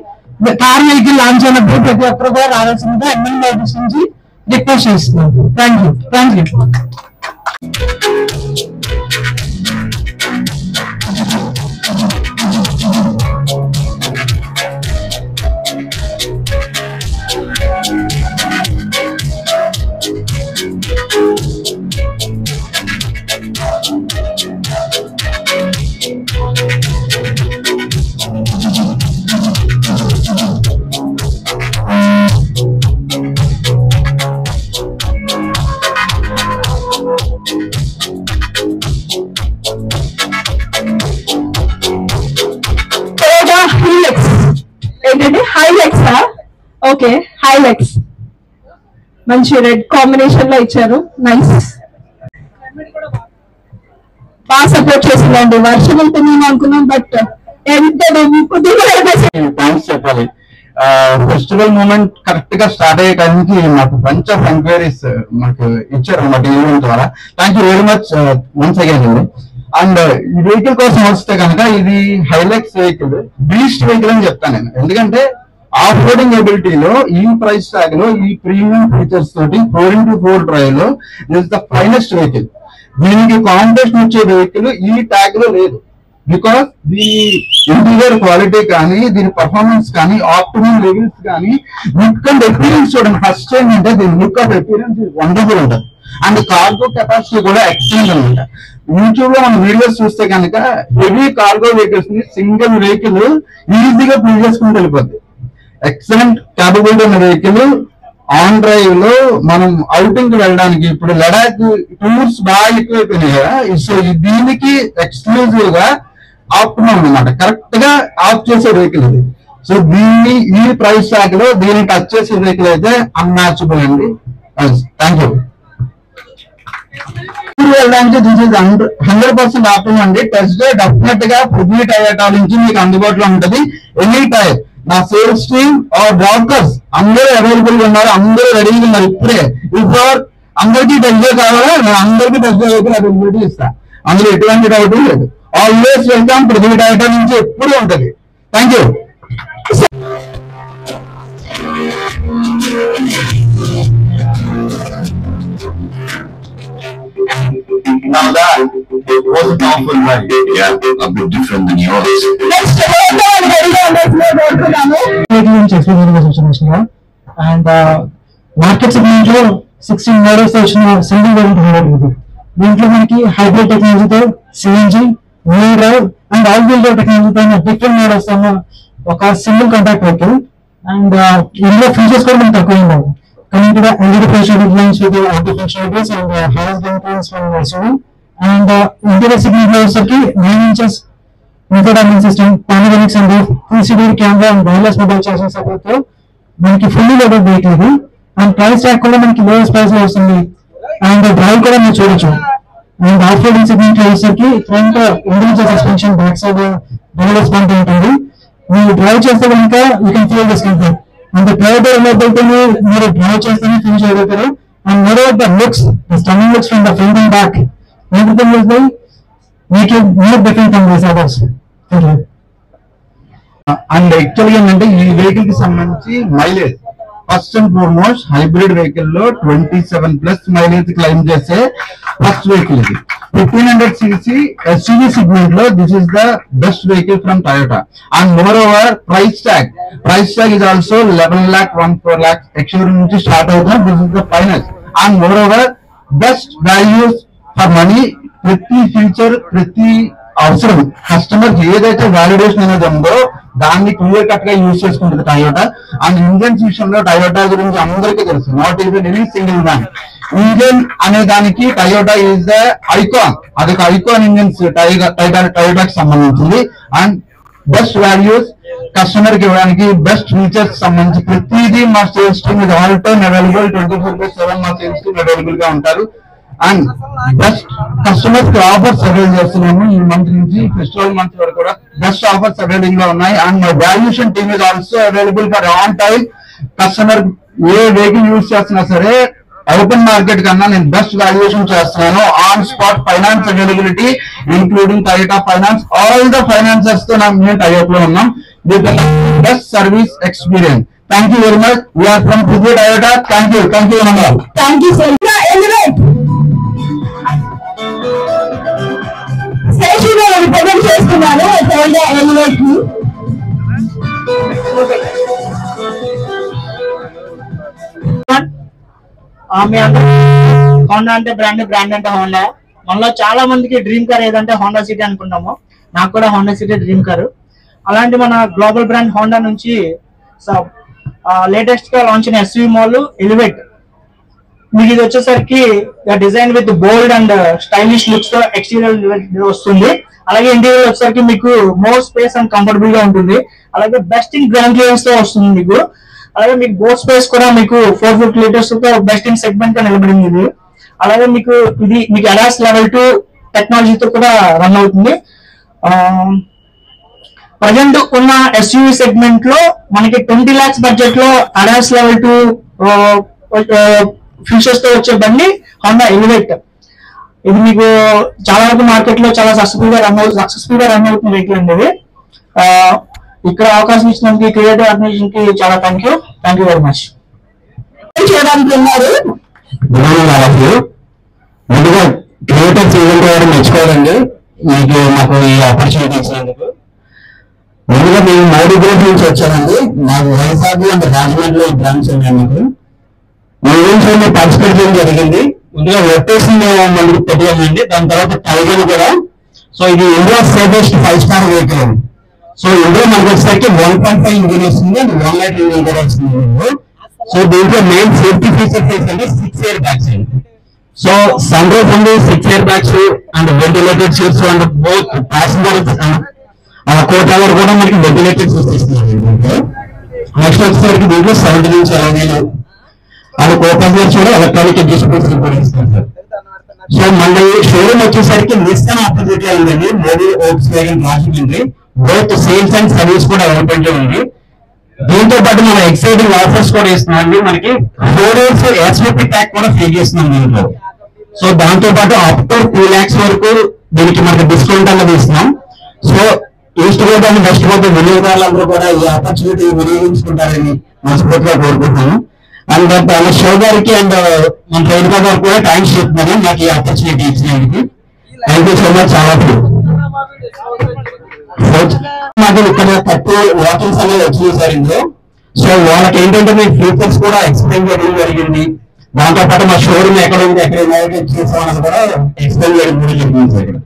కార్ వెహికల్ లాంచ్ అయినప్పుడు ప్రతి ఒక్కరు కూడా రావాల్సిందిగా ఎంఎన్ మోటార్స్ నుంచి రిక్వెస్ట్ చేస్తున్నాం. Thank you. Thank you. Okay, Hilux మంచి రెడ్ కాంబినేషన్ లో ఇచ్చారు. నైస్, బాగా సపోర్ట్ చేసిందండి. వర్షం ఉంటుందేమో అనుకున్నాం, బట్ థ్యాంక్స్ చెప్పాలి. ఫెస్టివల్ మూమెంట్ కరెక్ట్ గా స్టార్ట్ అయ్యే టైంకి మాకు బంచ్ ఆఫ్ ఎంక్వైరీస్ మాకు ఇచ్చారు అన్నమాట ఈవెంట్ ద్వారా. Thank you very much once again అండి. అండ్ ఈ వెహికల్ కోసం వస్తే కనుక ఇది హైలెక్స్ వెహికల్, బీస్ట్ వెహికల్ అని చెప్తాను నేను. ఎందుకంటే ఆఫ్ రోడింగ్ ఎబిలిటీలో ఈ ప్రైస్ ట్యాగ్ లో ఈ ప్రీమియం ఫీచర్స్ తోటి 4x4 డ్రైవ్ లో ఇస్ ద ఫైనెస్ట్ వెహికల్. దీనికి కాంపిటీషన్ వచ్చే వెహికల్ ఈ ట్యాగ్ లో లేదు. బికాస్ దీని ఇంటీరియర్ క్వాలిటీ కానీ, దీని పర్ఫార్మెన్స్ కానీ, ఆప్టిమమ్ లెవెల్స్ కానీ, లుక్ అండ్ ఎపీరియన్స్ చూడండి. ఫస్ట్ ఏంటంటే దీని లుక్ ఆఫ్ ఎపీరియన్స్ వండర్ఫుల్ ఉంటుంది. అండ్ కార్గో కెపాసిటీ కూడా ఎక్సలెంట్ అనమాట. యూట్యూబ్ లో మనం వీడియోస్ చూస్తే కనుక హెవీ కార్గో వెహికల్స్ ని సింగిల్ వెహికల్ ఈజీగా ఫిల్ చేసుకుని వెళ్ళిపోద్ది. ఎక్సలెంట్ క్యాపబిలిటీ ఉన్న వెహికల్. ఆన్ డ్రైవ్ లో మనం అవుటింగ్ వెళ్ళడానికి ఇప్పుడు లడాక్ టూర్స్ బాగా ఎక్కువైపోయినాయి కదా, సో దీనికి ఎక్స్క్లూజివ్ గా ఆప్టిమమ్ అన్నమాట. కరెక్ట్ గా ఆఫ్ చేసే వెహికల్ ఇది. సో దీన్ని ఈ ప్రైస్ ట్యాగ్ లో దీన్ని టచ్ చేసే వెహికల్ అయితే అన్మ్యాచబుల్ అండి. Thank you. వెళ్ళడానికి దిస్ ఇస్ 100% ఆప్టిమమ్ అండి. టెస్ట్ డ్రైవ్ డెఫినెట్ గా పృథ్వీ టయోటా నుంచి మీకు అందుబాటులో ఉంటుంది. ఎనీ టైర్ నా సేల్స్ టీమ్ ఆర్ బ్రోకర్స్ అందరూ అవైలబుల్ గా ఉన్నారు, అందరూ రెడీగా ఉన్నారు. ఇప్పుడే ఇప్పుడు అందరికీ టెస్ట్ డ్రైవ్ కావాలా, నేను అందరికీ టెస్ట్ డ్రైవ్ అయితే అవైలబిలిటీ ఇస్తాను. అందులో ఎటువంటి డౌట్ లేదు. Always welcome. పృథ్వీ టయోటా నుంచి ఎప్పుడు ఉంటుంది. Thank you. Now that it was a powerful ride, yeah, a bit different than yours. And market segment లో 16 మోడల్స్ వచ్చిన సింగిల్ వేరియంట్ మోడల్ ఇది. దీంట్లో మనకి హైబ్రిడ్ టెక్నాలజీతో CNG, new drive and all wheel drive టెక్నాలజీతో డిఫరెంట్ మోడల్స్ అన్న ఒక single contact vehicle. And ఇందులో ఫీచర్స్ కూడా మనకు తక్కువ ఉన్నాయి. Coming to the LED facial headlamps with the anti-functionalities and highest controls from SUV and interior segment లో వచ్చేసరికి 9 inches infotainment system, panoramic sunroof, 360 camera and wireless mobile charging support తో మనకి fully loaded vehicle ఇది. And price tag కూడా మనకి lowest price లో వస్తుంది. And drive కూడా మీరు చూడొచ్చు. అండ్ ఆఫ్ రోడింగ్ సెగ్మెంట్ లో వచ్చేసరికి front individual suspension, back side double స్పాంట్ ఉంటుంది. మీరు డ్రైవ్ చేస్తే కనుక you can feel this comfort. And the driver enabled మీరు డ్రైవ్ చేస్తేనే ఫినిష్ చేయగలుగుతారు. And moreover the looks, the stunning looks from the front and back, everything is like make it more different from this others. Thank you. And యాక్చువల్గా ఏంటంటే ఈ vehicle కి సంబంధించి mileage first and foremost hybrid vehicle లో 27+ mileage claim చేసే first vehicle ఇది. 1500cc SUV segment లో this is the best vehicle from Toyota. And more over price tag is also 11,14 lakhs ex-showroom నుంచి స్టార్ట్ అవుతుంది. This is the finals. And more over best values for money. ప్రతి feature, ప్రతి అవసరం customer ఏదైతే validation అనేది ఉందో దాన్ని clear cut గా యూజ్ చేసుకుంటుంది టయోటా. అండ్ ఇంజన్స్ విషయంలో టయోటా గురించి అందరికీ తెలుసు. Not even any single man. Engine అనే దానికి టయోటా ఈజ్ ద ఐకాన్. అదొక ఐకాన్ ఇంజన్స్ టయోటాకి సంబంధించింది. అండ్ బెస్ట్ వాల్యూస్ కస్టమర్ కి ఇవ్వడానికి, బెస్ట్ ఫీచర్స్ సంబంధించి ప్రతిదీ మా సేల్స్ టీమ్ ఇది ఆల్ టైమ్ అవైలబుల్. 24/7 మా సేల్స్ టీమ్ అవైలబుల్ గా ఉంటారు. అండ్ బెస్ట్ కస్టమర్స్ కి ఆఫర్స్ అవైల్ చేస్తున్నాము. ఈ మంత్ నుంచి ఫెస్టివల్ మంత్ వరకు కూడా బెస్ట్ ఆఫర్స్ అవైలబుల్ గా ఉన్నాయి. And my valuation team is also available for on time. Customer ఏ వెహికల్ యూజ్ చేస్తున్నా సరే ఓపెన్ మార్కెట్ కన్నా నేను బెస్ట్ వాల్యుయేషన్ చేస్తున్నాను. On spot finance availability including Toyota finance, all the financers తో మేము టైఅప్ లో ఉన్నాం. Best service experience. Thank you very much. We are from Prithvi Toyota. Thank you. Thank you అన్నమాట. Thank you sir. Station represent చేస్తున్నాను Honda Elevate ని. మీ అందరూ Honda అంటే బ్రాండ్ అంటే హోండా. మనలో చాలా మందికి డ్రీమ్ కార్ ఏదంటే హోండా సిటీ అనుకుంటాము. నాకు కూడా హోండా సిటీ డ్రీమ్ కారు. అలాంటి మన గ్లోబల్ బ్రాండ్ హోండా నుంచి లేటెస్ట్ గా లాంచ్ అయిన ఎస్యూవీ మోడల్ ఎలివేట్. మీకు ఇది వచ్చేసరికి design with bold and stylish looks తో ఎక్స్టీరియర్ వస్తుంది. అలాగే ఇంటీరియర్ వచ్చేసరికి మీకు మోర్ స్పేస్ అండ్ కంఫర్టబుల్ గా ఉంటుంది. అలాగే బెస్ట్ ఇన్ గ్రౌండ్ క్లియరెన్స్ తో వస్తుంది మీకు. అలాగే మీకు బోట్ స్పేస్ కూడా మీకు 450 లీటర్స్ తో బెస్ట్ ఇన్ సెగ్మెంట్ గా నిలబడింది ఇది. అలాగే మీకు ఇది మీకు అడాస్ లెవెల్ 2 టెక్నాలజీతో కూడా రన్ అవుతుంది. ప్రజెంట్ ఉన్న ఎస్యూవీ సెగ్మెంట్ లో మనకి 20 lakhs బడ్జెట్ లో అడాస్ లెవెల్ 2 ఫీచర్స్ తో వచ్చే బండి హోండా ఎలివేట్. ఇది మీకు చాలా వరకు మార్కెట్ లో చాలా సక్సెస్ఫుల్ గా రన్ అవుతుంది వెహికల్ అండి ఇది. ఇక్కడ అవకాశం ఇచ్చినందుకు క్రియేటివ్ ఆర్గనైజేషన్ కి చాలా థ్యాంక్ యూ వెరీ మచ్. చేయడానికి ఉన్నారు. ముందుగా క్రియేటర్స్ ఈవెంట్ వారు మెచ్చుకోవాలండి మీకు మాకు ఈ ఆపర్చునిటీ ఇచ్చినందుకు. ముందుగా మేము మోడీ గ్రూప్ నుంచి వచ్చామండి. మాకు వైజాగ్ అండ్ రాజమండ్రిలో బ్రాంచ్ ఉంది మీకు. ఈ ఈవెంట్స్ లో పార్టిసిపేట్ చేయడం జరిగింది. ముందుగా వెబ్పేషన్ మనకి పెట్టామండి. దాని తర్వాత టైగర్ కూడా. సో ఇది ఇండియా సేఫెస్ట్ 5-star వెహికల్ అండి. సో ఇందులో మనకు వచ్చేసరికి 1.5 ఇంజిన్ వస్తుంది అండ్ 1 లీటర్ ఇంజిన్ కూడా వస్తుంది. సో దీంట్లో మెయిన్ సేఫ్టీ ఫీచర్స్ ఏంటంటే 6 air bags అండి. సో సన్ రూఫ్ ఉంది, 6 air bags and ventilated seats and both passengers కోటావర్ కూడా మనకి వెంటిలేటెడ్ సీట్స్ ఇస్తున్నారు. నెక్స్ట్ వచ్చేసరికి దీంట్లో 70 నుంచి 60 అండ్ కో ప్యాసింజర్స్ కూడా ఎలక్ట్రానిక్ డిస్ప్లేస్ కూడా ఇస్తారు. సో మన షోరూమ్ వచ్చేసరికి నిస్సాన్ ఆపోజిట్ లో ఉందండి. మోడీ వోక్స్‌వ్యాగన్ ట్రాఫిక్ ఉంది. బోత్ సేల్స్ అండ్ సర్వీస్ కూడా అవైలబుల్ ఉంది. దీంతో పాటు మనం ఎక్సైటింగ్ ఆఫర్స్ కూడా ఇస్తున్నాం. మనకి 4 years ఎస్విపి ట్యాక్ కూడా ఫ్రీ చేస్తున్నాం దీంట్లో. సో దాంతో పాటు అప్ టు 2 lakhs వరకు దీనికి మనకి డిస్కౌంట్ అన్నది ఇస్తున్నాం. So east Godavari west Godavari వినియోగదారులందరూ కూడా ఈ ఆపర్చునిటీ వినియోగించుకుంటారని మనస్ఫూర్తిగా కోరుకుంటున్నాను. అండ్ మన షో గారికి అండ్ మన రేణుకా గారికి కూడా థ్యాంక్స్ చెప్తున్నాను నాకు ఈ ఆపర్చునిటీ ఇచ్చినందుకు. Thank you so much. చాలా మాకు ఇక్కడ తక్కువ వాకింగ్స్ అనేది వచ్చేసారు ఇందులో. సో వాళ్ళకి ఏంటంటే మేము ఫీచర్స్ కూడా ఎక్స్ప్లెయిన్ చేయడం జరిగింది. దాంతో పాటు మా షోరూమ్ ఎక్కడ ఉంది, ఎక్కడ ఇన్వైట్ చేసామని కూడా ఎక్స్ప్లెయిన్ చేయడం కూడా జరిగింది. ఇక్కడ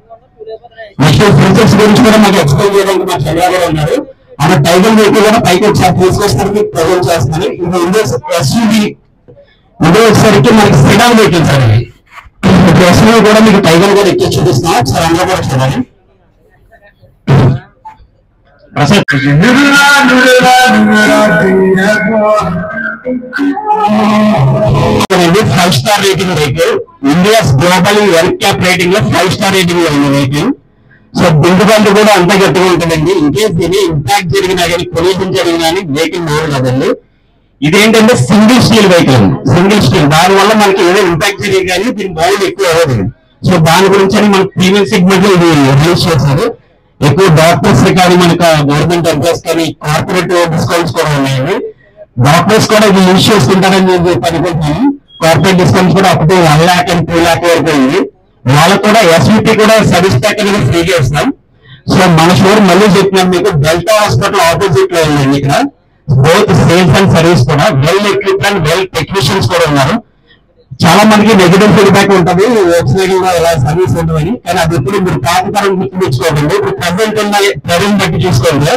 నెక్స్ట్ ఫీచర్స్ గురించి కూడా మాకు ఎక్స్ప్లెయిన్ చేయడానికి మా చెల్లె కూడా ఉన్నారు. ఆమె టైగర్ వెహికల్ కూడా పైకి వచ్చి తీసుకొస్తానికి ప్రజెంట్ చేస్తున్నారు. ఇది ఎస్యూవీ ఇందులో వచ్చేసరికి మనకి సెడాన్ వెహికల్స్ అండి. ఇప్పుడు ఎస్యూవీ కూడా మీకు టైగర్ కూడా ఎక్కి చూపిస్తున్నాం. ఒకసారి అందరూ కూడా చూడాలి. Prasad 5-star rating vehicle. India's global wealth cap rating లో 5-star రేటింగ్ లో ఉన్న వెహికల్. సో బిల్డ్ బండ్ కూడా అంత గట్టిగా ఉంటుందండి. ఇన్కేస్ దీని ఇంపాక్ట్ జరిగినా కానీ కొలిజన్ జరిగినా కానీ వెహికల్ మూవ్ కదండి. ఇదేంటంటే సింగిల్ స్టీల్ వెహికల్ అండి. సింగిల్ స్టీల్ దాని వల్ల మనకి ఏదో ఇంపాక్ట్ జరిగి కానీ దీని బౌల్ ఎక్కువ అవ్వదు. సో దాని గురించి అని మనకి ప్రీమియం సెగ్మెంట్ లో ఇది రిలీజ్ చేశారు. ఎక్కువ డాక్టర్స్ కానీ మనకు గవర్నమెంట్ ఎంప్లాయీస్ కానీ కార్పొరేట్ డిస్కౌంట్స్ కూడా ఉన్నాయండి. డాక్టర్స్ కూడా ఇది యూజ్ చేసుకుంటారని అనుకుంటున్నాను. కార్పొరేట్ డిస్కౌంట్స్ కూడా అప్పుడు 1 lakh and 2 lakh వరకు ఉంది. వాళ్ళకు కూడా ఎస్విపి కూడా సర్వీస్ ప్యాక్ అనేది ఫ్రీగా ఇస్తాం. సో మన షోరూమ్ మళ్ళీ చెప్తున్నాం మీకు డెల్టా హాస్పిటల్ ఆపోజిట్ లో ఉందండి. ఇక్కడ బోత్ సేల్స్ అండ్ సర్వీస్ కూడా well equipped and well technicians కూడా ఉన్నారు. చాలా మందికి నెగిటివ్ ఫీడ్బ్యాక్ ఉంటుంది వోక్స్‌వ్యాగన్ లో ఇలా సర్వీస్ ఉంటుందని. కానీ అది ఎప్పుడు మీరు పాతతరం గుర్తుంచుకోకండి. ఇప్పుడు ప్రజెంట్ ఉన్న ప్రజెంట్ బట్టి చూసుకోండి.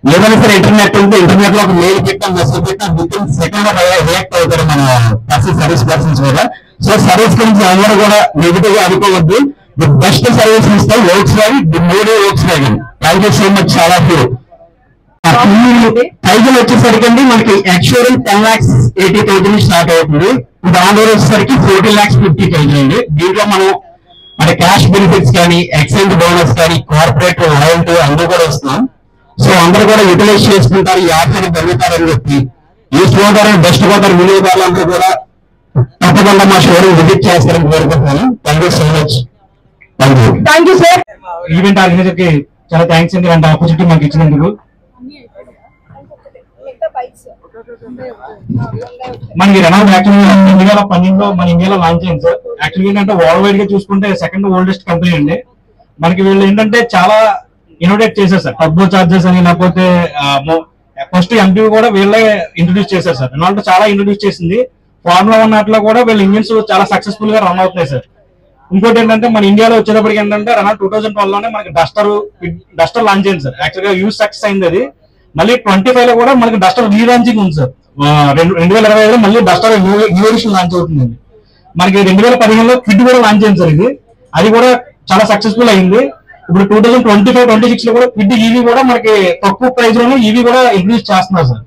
ఏదైనా సరే ఇంటర్నెట్ ఉంటే ఇంటర్నెట్ లో ఒక మెయిల్ పెట్టినా మెసేజ్ పెట్టినా విత్ ఇన్ సెకండ్ లో రియాక్ట్ అవుతారు మన సర్వీస్ పర్సన్స్ కూడా. సో సర్వీస్ గురించి అందరూ కూడా నెగిటివ్ గా అనుకోవద్దు. ది బెస్ట్ సర్వీస్ ఇస్తాం Volkswagen, the Modi Volkswagen. Thank you so much. చాలా టైగర్ వచ్చేసరికి అండి మనకి ఎక్స్‌షోరూమ్ 10,80,000 స్టార్ట్ అవుతుంది. దాని వచ్చేసరికి 14,50,000 అండి. దీంట్లో మనం అంటే క్యాష్ బెనిఫిట్స్ కానీ ఎక్స్చేంజ్ బోనస్ కానీ కార్పొరేట్ లాయల్టీ అందరూ కూడా వస్తున్నాం. సో అందరూ కూడా యూటిలైజ్ చేసుకుంటారు, ఈ ఆఫర్ పెరుగుతారని చెప్పి ఈస్ట్ గోదావరి వెస్ట్ గోదావరి వినియోగదారులందరూ కూడా తప్పకుండా మా షోరూమ్ విజిట్ చేస్తారని కోరుకుంటున్నాను. Thank you so much. Thank you sir. Event organizer కి చాలా థ్యాంక్స్ అండి ఇలాంటి ఆపర్చునిటీ మాకు ఇచ్చినందుకు. మనకి రెనాల్ట్ యాక్చువల్గా 2012లో మన ఇండియాలో లాంచ్ అయింది సార్. యాక్చువల్గా ఏంటంటే వరల్డ్ వైడ్ గా చూసుకుంటే సెకండ్ ఓల్డెస్ట్ కంపెనీ అండి. మనకి వీళ్ళు ఏంటంటే చాలా ఇన్నోవేట్ చేశారు సార్. టర్బో చార్జెస్ అని లేకపోతే ఫస్ట్ ఎంపీ కూడా వీళ్ళే ఇంట్రొడ్యూస్ చేశారు సార్. రెనాల్ట్ చాలా ఇంట్రొడ్యూస్ చేసింది. ఫార్ములా 1 అట్లా కూడా వీళ్ళ ఇంజిన్స్ చాలా సక్సెస్ఫుల్ గా రన్ అవుతున్నాయి సార్. ఇంకోటి ఏంటంటే మన ఇండియాలో వచ్చేటప్పటికి ఏంటంటే రెనాల్ట్ 2012 లోనే మనకి డస్టర్ లాంచ్ అయింది సార్. యాక్చువల్గా యూజ్ సక్సెస్ అయింది అది. మళ్ళీ 25 లో కూడా మనకి డస్టర్ రీలాంచింగ్ ఉంది సార్. 2025లో మళ్ళీ డస్టర్ న్యూ ఎడిషన్ లాంచ్ అవుతుందండి. మనకి 2015లో క్విడ్ కూడా లాంచ్ అయింది సార్. అది కూడా చాలా సక్సెస్ఫుల్ అయింది. ఇప్పుడు 2025-26 లో కూడా క్విడ్ ఈవీ కూడా మనకి తక్కువ ప్రైస్ లోనే ఈవీ కూడా ఇంట్రడ్యూస్ చేస్తున్నారు సార్.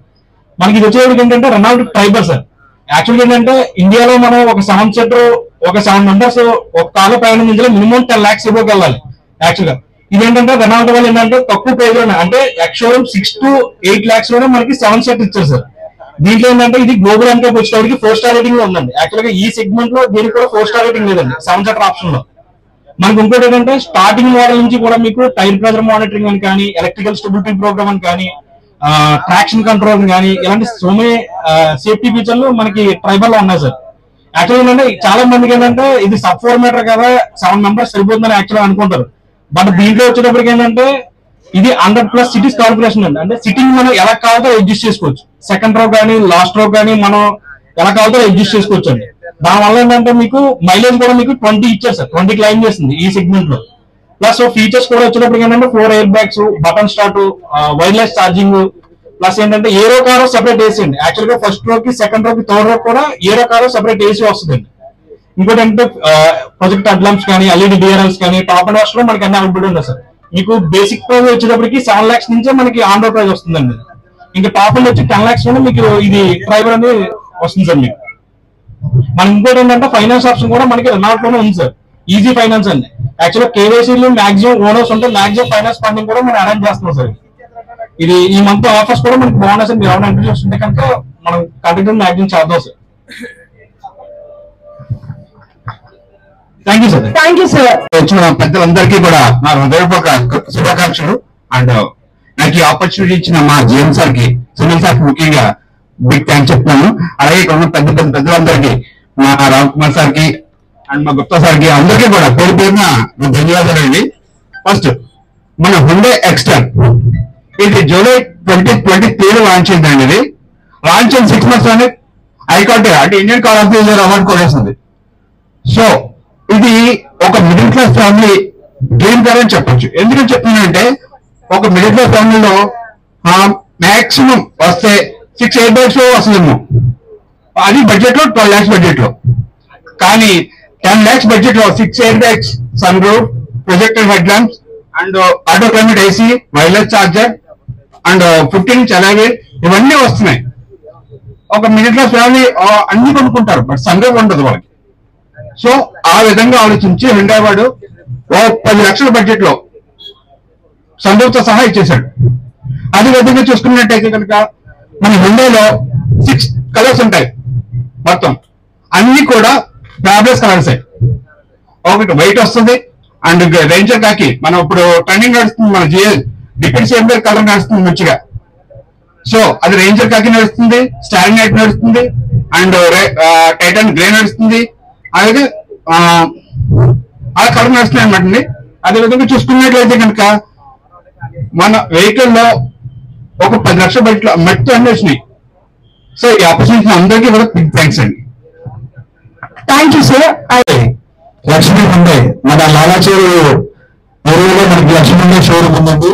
మనకి ఇది వచ్చేటికి ఏంటంటే రెనాల్డ్ ట్రైబర్ సార్. యాక్చువల్గా ఏంటంటే ఇండియాలో మనం ఒక 7 సీటర్ ఒక 7 మెంబర్స్ ఒక కాల ప్రయాణం ఇందులో మినిమం 10 lakhs ఇవ్వకి వెళ్ళాలి యాక్చువల్గా. ఇదేంటంటే రెనాల్డ్ వాళ్ళు ఏంటంటే తక్కువ ప్రైజ్ లోనే అంటే ఎక్స్షోరూమ్ 6 to 8 lakhs లోనే మనకి 7 సీటర్ ఇచ్చారు సార్. దీంట్లో ఏంటంటే ఇది గ్లోబల్ అంటే వచ్చేటప్పటికి 4 star రేటింగ్ లో ఉందండి. యాక్చువల్గా ఈ సెగ్మెంట్ లో దీనికి కూడా 4 star రేటింగ్ లేదండి 7 సీటర్ ఆప్షన్ లో. మనకి ఇంకోటి ఏంటంటే స్టార్టింగ్ మోడల్ నుంచి కూడా మీకు టైర్ ప్రెజర్ మానిటరింగ్ అని కానీ, ఎలక్ట్రికల్ స్టెబిలిటీ ప్రోగ్రామ్ అని కానీ, ట్రాక్షన్ కంట్రోల్ కానీ, ఇలాంటి సో మెనీ సేఫ్టీ ఫీచర్లు మనకి ట్రైబర్ లో ఉన్నాయి సార్. యాక్చువల్గా ఏంటంటే చాలా మందికి ఏంటంటే ఇది సబ్ 4 మీటర్ కదా 7 మెంబర్స్ సరిపోతుందని యాక్చువల్గా అనుకుంటారు. బట్ దీంట్లో వచ్చేటప్పటికి ఏంటంటే ఇది 100+ సిటీస్ కార్పొరేషన్ అండి. అంటే సిట్టింగ్ మనం ఎలా కావాలో అడ్జస్ట్ చేసుకోవచ్చు. సెకండ్ రో కానీ లాస్ట్ రో కానీ మనం ఎలా కావాలో అడ్జస్ట్ చేసుకోవచ్చు అండి. దానివల్ల ఏంటంటే మీకు మైలేజ్ కూడా మీకు 20 ఇచ్చారు సార్. 20 క్లైమ్ చేస్తుంది ఈ సెగ్మెంట్ లో. ప్లస్ ఫీచర్స్ కూడా వచ్చేటప్పటికి ఏంటంటే 4 air bags, button start, wireless charging, plus ఏంటంటే ఏరో కారు సెపరేట్ ఏసీ అండి. యాక్చువల్ గా ఫస్ట్ రోకి, సెకండ్ రోకి, థర్డ్ రో కూడా ఏరో కారు సెపరేట్ ఏసీ వస్తుందండి. ఇంకోటి అంటే ప్రొజెక్ట్ హెడ్లాంప్స్ కానీ, ఎల్ఈడి డిఆర్ఎల్స్ కానీ టాప్ అండ్ వాష్ లో మనకి అన్ని అవైలబుల్ ఉన్నాయి సార్. మీకు బేసిక్ ప్రైస్ వచ్చేటప్పటికి 7 lakhs నుంచే మనకి ఆన్ రోడ్ ప్రైస్ వస్తుందండి. ఇంకా టాప్ అండ్ వచ్చి 10 lakhs లోనే మీకు ఇది డ్రైవర్ అనేది వస్తుంది సార్ మీకు. మనకి ఇంకోటి ఏంటంటే ఫైనాన్స్ ఆప్షన్ కూడా మనకి రెనాల్ట్ లోనే ఉంది సార్. ఈజీ ఫైనాన్స్ అండి. యాక్చువల్గా కేవైసీలు మాక్సిమం ఓనర్స్ ఉంటే మాక్సిమం ఫైనాన్స్ ఫండింగ్ కూడా మనం అరేంజ్ చేస్తున్నాం సార్. ఇది ఈ మంత్ ఆఫర్స్ కూడా మనకి బాగున్నాయి సార్. మీరు ఏమైనా ఇంట్రెస్ట్ ఉంటే కనుక మనం కంటిన్యూ మాక్సిమం చేద్దాం sir. Thank you sir. Thank you sir. వచ్చిన పెద్దలందరికీ కూడా నా హృదయపూర్వక శుభాకాంక్షలు. అండ్ నాకు ఈ ఆపర్చునిటీ ఇచ్చిన మా జిఎం సార్ కి, సునీల్ సార్ కి ముఖ్యంగా బిగ్ థ్యాంక్స్ చెప్తున్నాను. అలాగే ఇక్కడ ఉన్న పెద్దలందరికీ, మా రామ్ కుమార్ సార్ కి అండ్ మా గుప్తా సార్ కి అందరికీ కూడా పేరు పేరున ధన్యవాదాలు అండి. ఫస్ట్ మన హుండే ఎక్స్టర్ ఇది జూలై 2023 లాంచ్ అయిందండి. ఇది లాంచ్ అయిన 6 months లోనే ఐకాట్ అంటే Indian car of the year award కొనేసింది. సో ఇది ఒక middle class family dream car అని చెప్పొచ్చు. ఎందుకని చెప్తున్నానంటే ఒక మిడిల్ క్లాస్ ఫ్యామిలీలో మాక్సిమం వస్తే 6 ఎయిర్ బ్యాగ్స్ వస్తుందేమో, అది బడ్జెట్ లో 12 lakhs బడ్జెట్ లో. కానీ 10 lakhs బడ్జెట్ లో 6 air bags, sun roof, projector head lamps and auto climate AC, wireless charger and 15-inch అలాగే ఇవన్నీ వస్తున్నాయి. ఒక మిడిల్ క్లాస్ ఫ్యామిలీ అన్ని కొనుక్కుంటారు, బట్ సన్ రూఫ్ ఉండదు వాళ్ళకి. సో ఆ విధంగా ఆలోచించి హుండాయ్ వాడు 10 lakhs బడ్జెట్ లో సన్ రూఫ్ తో సహా ఇచ్చేశాడు. అదే విధంగా చూసుకున్నట్టయితే కనుక మన హుండాయ్లో 6 కలర్స్ ఉంటాయి మొత్తం. అన్ని కూడా ఫ్యాబ్లెస్ కలర్స్. ఒకటి వైట్ వస్తుంది అండ్ రేంజర్ కాకి, మనం ఇప్పుడు ట్రెండింగ్ నడుస్తుంది, మన డిపెండ్స్ ఎంబర్ కలర్ నడుస్తుంది మంచిగా. సో అది రేంజర్ కాకి నడుస్తుంది, స్టారింగ్ నైట్ నడుస్తుంది అండ్ టైటాన్ గ్రే నడుస్తుంది. అలాగే ఆ కలర్ నడుస్తున్నాయి అన్నమాట. అదే విధంగా చూసుకున్నట్లయితే కనుక మన వెహికల్ లో ఒక 10 lakhs బడ్జెట్ లో మట్టి అన్ని వచ్చినాయి. సో ఈ ఆపర్చునిటీ అందరికీ కూడా బిగ్ థ్యాంక్స్ అండి. Thank you sir. Lakshmi Hyundai మన లాలాచేరు ఏరియాలో మనకి లక్ష్మీ హుండే షోరూమ్ ఉందండి.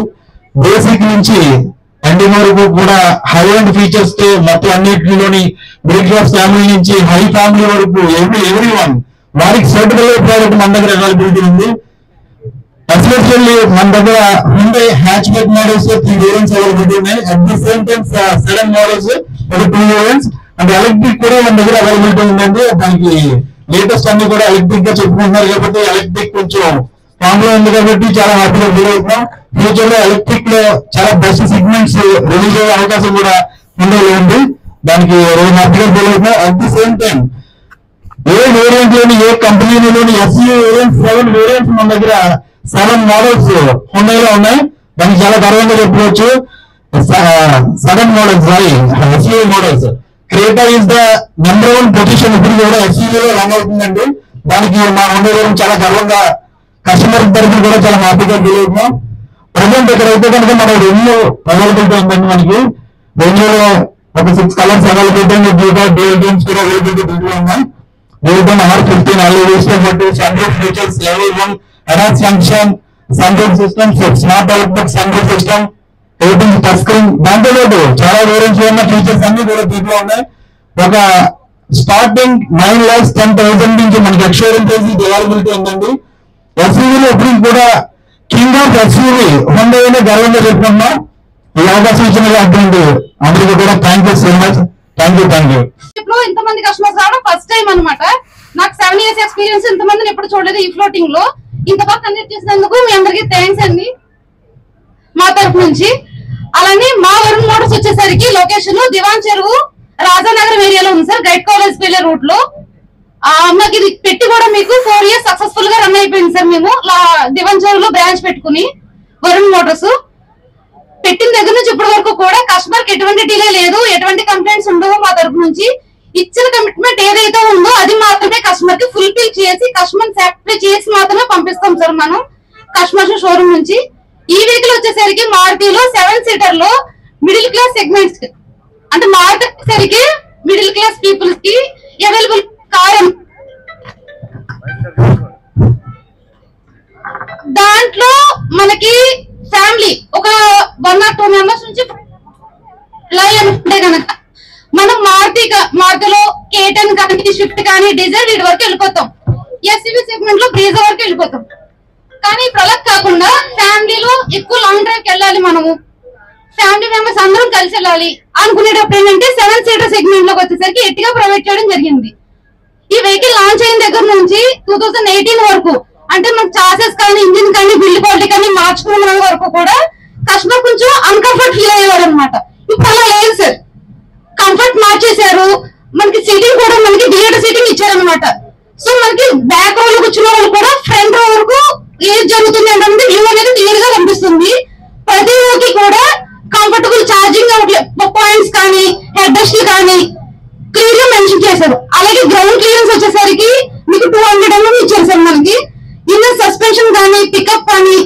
బేసిక్ నుంచి ఎండింగ్ వరకు కూడా హై అండ్ ఫీచర్స్ తో మొత్తం అన్నింటిలోని మిడిల్ క్లాస్ ఫ్యామిలీ నుంచి హై ఫ్యామిలీ వరకు ఎవ్రీ వన్ వారికి సూటబుల్ ప్రోడక్ట్ మన దగ్గర అవైలబిలిటీ ఉంది. ఎస్పెషల్లీ మన దగ్గర Hyundai hatchback models 3 variants availability ఉన్నాయి. At the same time sedan models 2 variants and electric కూడా మన దగ్గర అవైలబిలిటీ ఉందండి. దానికి లేటెస్ట్ అన్ని కూడా ఎలక్ట్రిక్ గా చెప్పుకుంటున్నారు కాబట్టి ఎలక్ట్రిక్ కొంచెం స్ట్రాంగ్ గా ఉంది కాబట్టి చాలా హ్యాపీగా ఫీల్ అవుతున్నాం. ఫ్యూచర్ లో ఎలక్ట్రిక్ లో చాలా బెస్ట్ సెగ్మెంట్స్ రిలీజ్ అయ్యే అవకాశం కూడా ఉంది. దానికి హ్యాపీగా ఫీల్ అవుతున్నాం. At the same time A variant లోని ఏ కంపెనీలోని SUV వేరియంట్స్ 7 వేరియంట్స్ మన దగ్గర 7 మోడల్స్ హుండాయ్లో ఉన్నాయి. దానికి చాలా గర్వంగా చెప్పుకోవచ్చు. 7 models SUV models. Creta is the number 1 position ఇప్పుడు కూడా SUV లో రన్ అవుతుందండి. దానికి మా హుండాయ్ గురించి చాలా గర్వంగా కస్టమర్ తరఫున కూడా చాలా హ్యాపీగా ఫీల్ అవుతున్నాం. ప్రజెంట్ ఇక్కడ అయితే కనుక మన రెన్యూ అవైలబిలిటీ ఉందండి. మనకి రెన్యూలో ఒక 6 కలర్స్ అవైలబిలిటీ ఉంది. డ్యూయల్ గేమ్స్ కూడా అవైలబిలిటీ ఉన్నాయి. Golden R15 LED sunroof features level 1 advanced function sunroof system, smart outlook sunroof system, 8-inch touch screen. దాంతో పాటు చాలా వేరియంట్స్ ఉన్న ఫీచర్స్ అన్ని కూడా దీంట్లో ఉన్నాయి. ఒక స్టార్టింగ్ 9,10,000 నుంచి మనకి ఎక్స్షోరూమ్ ప్రైస్ అవైలబిలిటీ ఉందండి. SUV లో ఇప్పుడు కూడా కింగ్ ఆఫ్ SUV హుండాయ్ గర్వంగా చెప్పుకున్నాం. ఈ అవకాశం ఇచ్చినటువంటి అందరికీ కూడా thank you so much. Thank you. ఇంతమంది కస్టమర్స్ రావడం ఫస్ట్ టైం అనమాట. నాకు 7 years ఎక్స్పీరియన్స్. ఇంతమందిని ఎప్పుడు చూడలేదు ఈ ఫ్లోటింగ్ లో. ఇంత బాగా కండక్ట్ చేసినందుకు మీ అందరికీ థ్యాంక్స్ అండి మా తరఫు నుంచి. అలానే మా వరుణ్ మోటార్స్ వచ్చేసరికి లొకేషన్ దివాన్ చెరువు రాజానగరం ఏరియాలో ఉంది సార్, గైడ్ కాలేజ్ వెళ్ళే రూట్ లో. మాకు ఇది పెట్టి కూడా మీకు 4 years సక్సెస్ఫుల్ గా రన్ అయిపోయింది సార్. మేము దివాన్ చెరువులో బ్రాంచ్ పెట్టుకుని వరుణ్ మోటార్స్ పెట్టిన దగ్గర నుంచి ఇప్పటి వరకు కూడా కస్టమర్ కి ఎటువంటి డిలే లేదు, ఎటువంటి కంప్లైంట్స్ ఉండవు. మా తరఫు నుంచి ఇచ్చిన కమిట్మెంట్ ఏదైతే ఉందో అది మాత్రమే కస్టమర్ కి ఫుల్ఫిల్ చేసి కస్టమర్ సాటిస్ఫై చేసి మాత్రమే పంపిస్తాం సార్ మనం కస్టమర్ షోరూమ్ నుంచి. ఈ వెహికల్ వచ్చేసరికి మారుతిలో 7 seater లో మిడిల్ క్లాస్ సెగ్మెంట్స్ అంటే మారుతి వచ్చేసరికి మిడిల్ క్లాస్ పీపుల్స్ కి అవైలబుల్ కార్. దాంట్లో మనకి ఫ్యామిలీ ఒక 1 or 2 members నుంచి అనుకుంటే కనుక మనం మారుతిలో K10 కానీ స్విఫ్ట్ కానీ డీజిల్ వీటి వరకు వెళ్ళిపోతాం. ఎస్యూవీ సెగ్మెంట్ లో బ్రీజా వరకు వెళ్ళిపోతాం. కానీ ఇప్పుడు అలా కాకుండా ఫ్యామిలీలో ఎక్కువ లాంగ్ డ్రైవ్ కి వెళ్ళాలి, మనము ఫ్యామిలీ మెంబర్స్ అందరం కలిసి వెళ్ళాలి అనుకునేటప్పుడు ఏంటంటే 7 seater సెగ్మెంట్ లోకి వచ్చేసరికి ఎట్టిగా ప్రొవైడ్ చేయడం జరిగింది. ఈ వెహికల్ లాంచ్ అయిన దగ్గర నుంచి 2018 వరకు అంటే మనకు చాసెస్ కానీ ఇంజిన్ కానీ బిల్డ్ క్వాలిటీ కానీ మార్చుకున్న వరకు కూడా కస్టమర్ కొంచెం అన్కంఫర్ట్ ఫీల్ అయ్యేవాడు అనమాట. ఇప్పుడు అలా లేదు సార్, కంఫర్ట్ మార్చేశారు. మనకి సీటింగ్ కూడా మనకి థియేటర్ సీటింగ్ ఇచ్చారనమాట. సో మనకి బ్యాక్ రో లో కూర్చున్న వాళ్ళు కూడా ఫ్రంట్ రో వరకు ఏది జరుగుతుంది అంటే వ్యూ అనేది క్లియర్ గా కనిపిస్తుంది. ప్రతి రోకి కూడా కంఫర్టబుల్ ఛార్జింగ్ పాయింట్స్ కానీ హెడ్ రెస్ట్ కానీ క్లియర్ గా మెన్షన్ చేశారు. అలాగే గ్రౌండ్ క్లియరెన్స్ వచ్చేసరికి మీకు 200 mm ఇచ్చారు సార్. మనకి ఇన్నర్ సస్పెన్షన్ కానీ పికప్ కానీ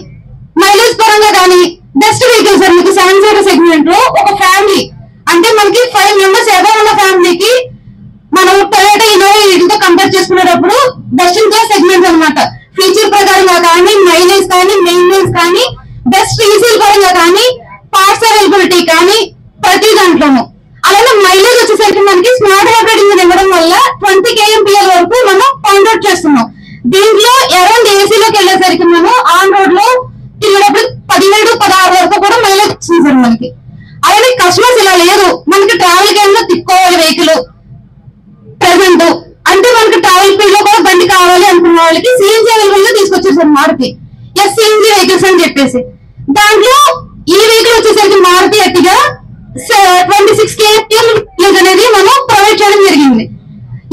మైలేజ్ పరంగా కానీ బెస్ట్ వెహికల్ సార్. మీకు 7 seater సెగ్మెంట్ లో ఒక ఫ్యామిలీ అంటే మనకి 5 members ఏదో ఉన్న ఫ్యామిలీకి మనం టొయోటా ఇన్నోవా వీటితో కంపేర్ చేసుకునేటప్పుడు బెస్ట్ ఇన్ క్లాస్ సెగ్మెంట్స్ అనమాట. ఫీచర్ ప్రకారంగా కానీ మైలేజ్ కానీ మెయింటెనెన్స్ కానీ బెస్ట్ రీసేల్ పరంగా కానీ పార్ట్స్ అవైలబిలిటీ కానీ ప్రతి దాంట్లోనూ. అలానే మైలేజ్ వచ్చేసరికి మనకి స్మార్ట్ హైబ్రిడ్ ఇంజిన్ ఇవ్వడం వల్ల 20 kmpl వరకు మనం పాయింట్ అవుట్ చేస్తున్నాం. దీంట్లో అరౌండ్ ఏసీలోకి వెళ్ళేసరికి మనం ఆన్ రోడ్ లో తిరిగేటప్పుడు 17-16 వరకు కూడా మైలేజ్ వస్తుంది సార్ మనకి. అలాగే కస్టమర్స్ ఇలా లేదు, మనకి ట్రావెల్ గేమ్ లో తిప్పుకోవాలి వెహికల్ ప్రెసెంట్ అంటే మనకి ట్రావెల్ స్పీడ్ లో కూడా బండి కావాలి అనుకున్న వాళ్ళకి సిఎన్జీ అవైలబుల్ గా తీసుకొచ్చారు సార్ మారుతి సిఎన్జీ వెహికల్స్ అని చెప్పేసి. దాంట్లో ఈ వెహికల్ వచ్చేసరికి మారుతి ఎట్టిగా 26 kmpl అనేది మనం ప్రొవైడ్ చేయడం జరిగింది.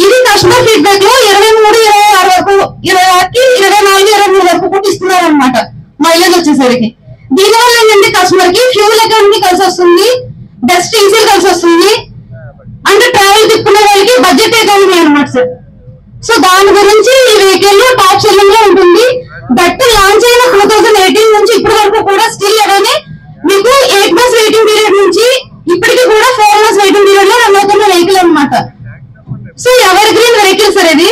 ఇది కస్టమర్ ఫీడ్బ్యాక్ లో 23-26 వరకు 24-23 వరకు కూడా ఇస్తున్నారు అనమాట మైలేజ్ వచ్చేసరికి. దీనివల్ల ఏంటంటే కస్టమర్ కి ఫ్యూల్ ఎకానమీ కలిసి వస్తుంది, బెస్ట్ ఈజీల్ కలిసి వస్తుంది, అంటే ట్రావెల్ తిప్పుకునే వాళ్ళకి బడ్జెట్ ఎకానమీ అనమాట సార్. సో దాని గురించి ఈ వెహికల్ టాప్ సెల్లింగ్ లో ఉంటుంది. బట్ లాంచ్ అయిన 2018 నుంచి ఇప్పటి వరకు కూడా స్టిల్ అలానే మీకు 8 months వెయిటింగ్ పీరియడ్ నుంచి ఇప్పటికీ కూడా 4 months వెయిటింగ్ పీరియడ్ లో రన్ అవుతున్న వెహికల్ అనమాట. So ever green vehicle sir ఇది.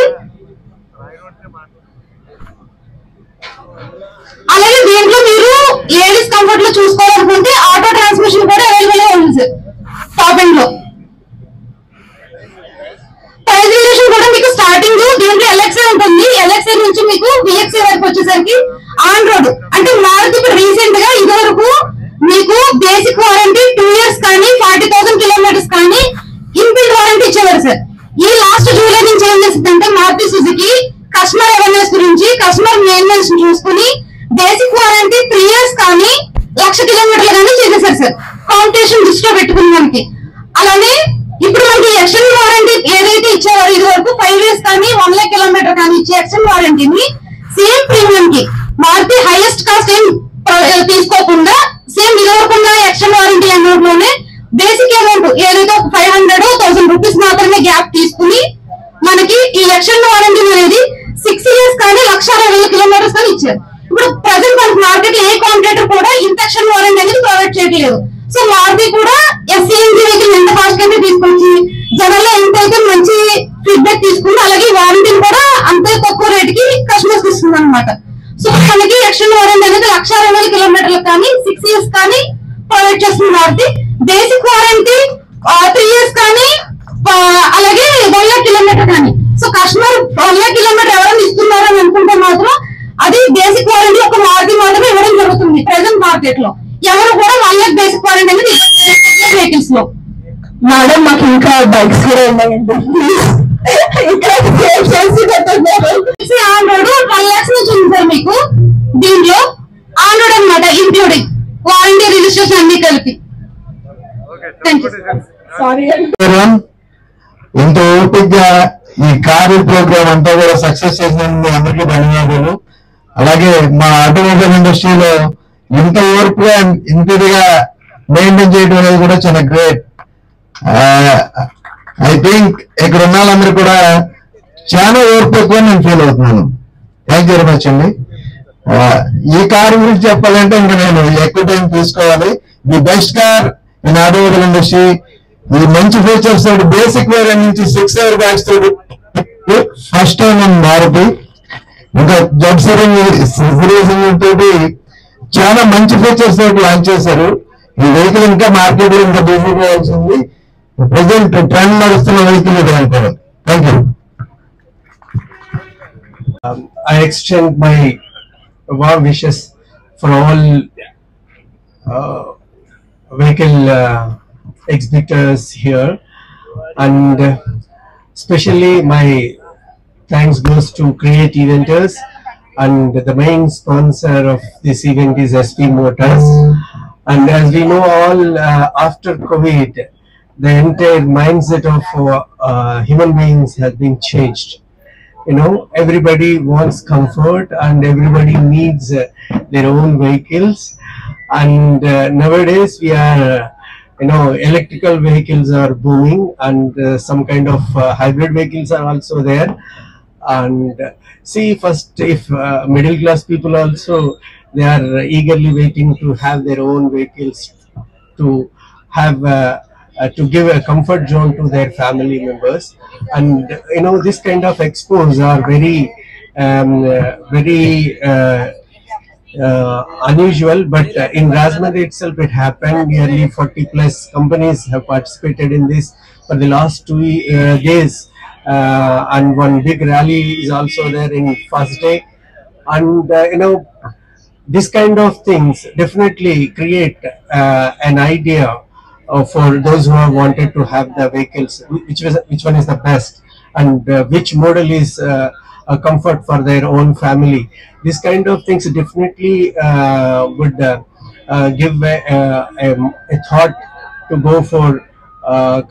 అలాగే దీంట్లో మీరు లేడీస్ కంఫర్ట్ లో చూసుకోవాలనుకుంటే ఆటో ట్రాన్స్మిషన్ కూడా అవైలబుల్ గా ఉంది సార్ టాప్ ఎండ్ లో. ప్రైస్ రిలేషన్ కూడా మీకు స్టార్టింగ్ దీంట్లో ఎల్ఎక్స్ఐ ఉంటుంది. ఎల్ఎక్స్ఐ నుంచి మీకు విఎక్స్ఐ వరకు వచ్చేసరికి ఆన్ రోడ్ అంటే మారుతి ఇప్పుడు రీసెంట్ గా ఇది వరకు మీకు బేసిక్ వారంటీ 2 years కానీ 40,000 kilometers కానీ ఇన్బిల్ట్ వారంటీ ఇచ్చేవారు సార్. ఈ లాస్ట్ జూలై నుంచి ఏం చేస్తుందంటే మారుతి సుజుకి కస్టమర్ అవేర్నెస్ గురించి కస్టమర్ మెయింటెనెన్స్ చూసుకుని బేసిక్ వారంటీ 3 years కానీ 1,00,000 kilometers కానీ చేసేసారు సార్ కాంపిటీషన్ దృష్టిలో పెట్టుకుని మనకి. అలానే ఇప్పుడు మనకి ఎక్స్టెండ్ వారంటీ ఏదైతే ఇచ్చేవారు ఇది వరకు 5 years కానీ 1,00,000 kilometers కానీ ఇచ్చే ఎక్స్టెండ్ వారంటీని సేమ్ ప్రీమియం కి మారుతి హైయెస్ట్ కాస్ట్ ఏం తీసుకోకుండా సేమ్ ఇది వరకు ఉన్న ఎక్స్టెండ్ వారంటీ అమౌంట్ లోనే బేసిక్ అమౌంట్ ఏదైతే 500-1,000 rupees మాత్రమే గ్యాప్ తీసుకుని మనకి ఈ ఎక్స్టెండ్ వారంటీ అనేది 6 years కానీ 1,60,000 kilometers కానీ ఇచ్చారు. ఇప్పుడు ప్రెసెంట్ మనకి మార్కెట్ ఏ కాంట్రాక్టర్ కూడా ఇంత ఎక్స్టెండ్ వారంటీ అనేది ప్రొవైడ్ చేయట్లేదు. సో మారుతి కూడా ఎస్సీఎన్జీ వెహికల్ ఎంత ఫాస్ట్ గా తీసుకొచ్చి జనాల్లో ఎంతైతే మంచి ఫీడ్బ్యాక్ తీసుకుంది అలాగే వారంటీని కూడా అంతే తక్కువ రేట్ కి కస్టమర్స్ ఇస్తుంది అనమాట. సో మనకి ఎక్స్టెండ్ వారంటీ అనేది 1,60,000 kilometers కానీ 6 years కానీ ప్రొవైడ్ చేస్తుంది మారుతి. బేసిక్ వారంటీ 3 years కానీ అలాగే 1,00,000 kilometers కానీ. సో కస్టమర్ 1,00,000 kilometers ఎవరైనా ఇస్తున్నారు అని అనుకుంటే మాత్రం అది బేసిక్ వారంటీ ఒక మారుతి మాత్రమే ఇవ్వడం జరుగుతుంది ప్రెసెంట్ మార్కెట్ లో. ఎవరు కూడా 1,00,000 బేసిక్ వారంటీ లో. మేడం మాకు ఇంకా బైక్స్ కూడా ఉన్నాయండి, ఇక్కడ 12 lakhs వచ్చింది సార్ మీకు. దీంట్లో ఆన్రోడ్ అనమాట, ఇంక్లూడింగ్ వారంటీ రిజిస్ట్రేషన్ అన్ని కలిపి. సారీ అండి. ఇంత ఓపిక్గా ఈ కారు ప్రోగ్రామ్ అంతా కూడా సక్సెస్ చేసినందుకు అందరికీ ధన్యవాదాలు. అలాగే మా ఆటోమొబైల్ ఇండస్ట్రీలో ఇంత ఓర్పుగా ఇంతగా మెయింటైన్ చేయడం అనేది కూడా చాలా గ్రేట్. ఐ థింక్ ఇక్కడ ఉన్న వాళ్ళందరూ కూడా చాలా ఓర్పు ఎక్కువ నేను ఫీల్ అవుతున్నాను. థ్యాంక్ యూ వెరీ మచ్ అండి. ఈ కారు గురించి చెప్పాలంటే ఇంకా నేను ఎక్కువ టైం తీసుకోవాలి. The best car in automobile industry. ఈ మంచి ఫీచర్స్ తోటి బేసిక్ వేరియంట్ నుంచి 6 ఇయర్ బ్యాగ్స్ తోటి ఫస్ట్ టైం ఇన్ మారుతి. ఇంకా జెడ్ సిరీస్ తోటి చాలా మంచి ఫీచర్స్ తోటి లాంచ్ చేశారు. ఈ వెహికల్ ఇంకా మార్కెట్ లో ఇంకా బిజీ కావాల్సింది. ప్రెసెంట్ ట్రెండ్ నడుస్తున్న వెహికల్ ఇది అనుకోవడం. Thank you. I extend my warm wishes for all vehicle exhibitors here, and especially my thanks goes to Create Eventers, and the main sponsor of this event is SP Motors. And as we know all, after COVID, the entire mindset of human beings has been changed. You know, everybody wants comfort and everybody needs their own vehicles, and nowadays we are electrical vehicles are booming, and some kind of hybrid vehicles are also there. And see, first, if middle class people also, they are eagerly waiting to have their own vehicles to have to give a comfort zone to their family members. And this kind of expos are very unusual, but in Rajahmundry itself it happened. Nearly 40 plus companies have participated in this for the last 2 days, and one big rally is also there in first day. And this kind of things definitely create an idea for those who have wanted to have the vehicles, which one is the best, and which model is a comfort for their own family. This kind of things definitely would give a thought to go for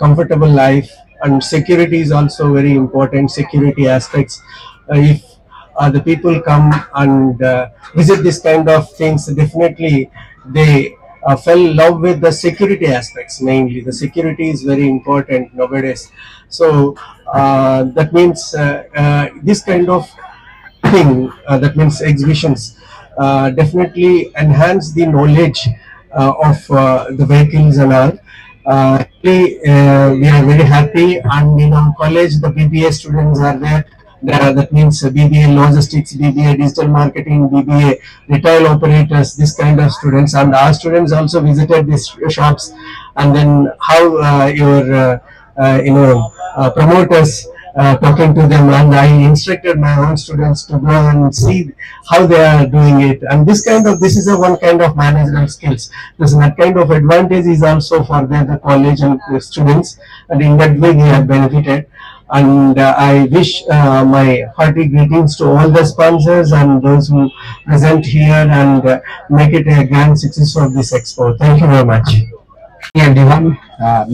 comfortable life. And security is also very important, security aspects. If the people come and visit this kind of things, definitely they fell in love with the security aspects. Mainly the security is very important nowadays. So that means this kind of thing, that means exhibitions definitely enhance the knowledge of the vehicles and all. We are very happy, and in our college the BBA students are there. That means BBA logistics, BBA digital marketing, BBA retail operators, this kind of students. And our students also visited these shops, and then how your promoters talking to them, and I instructed my own students to go and see how they are doing it. And this is a one kind of management skills. There's that kind of advantage is also for the college and the students, and in that way we have benefited. And I wish my hearty greetings to all the sponsors and those who present here, and make it a grand success of this expo. Thank you very much. everyone.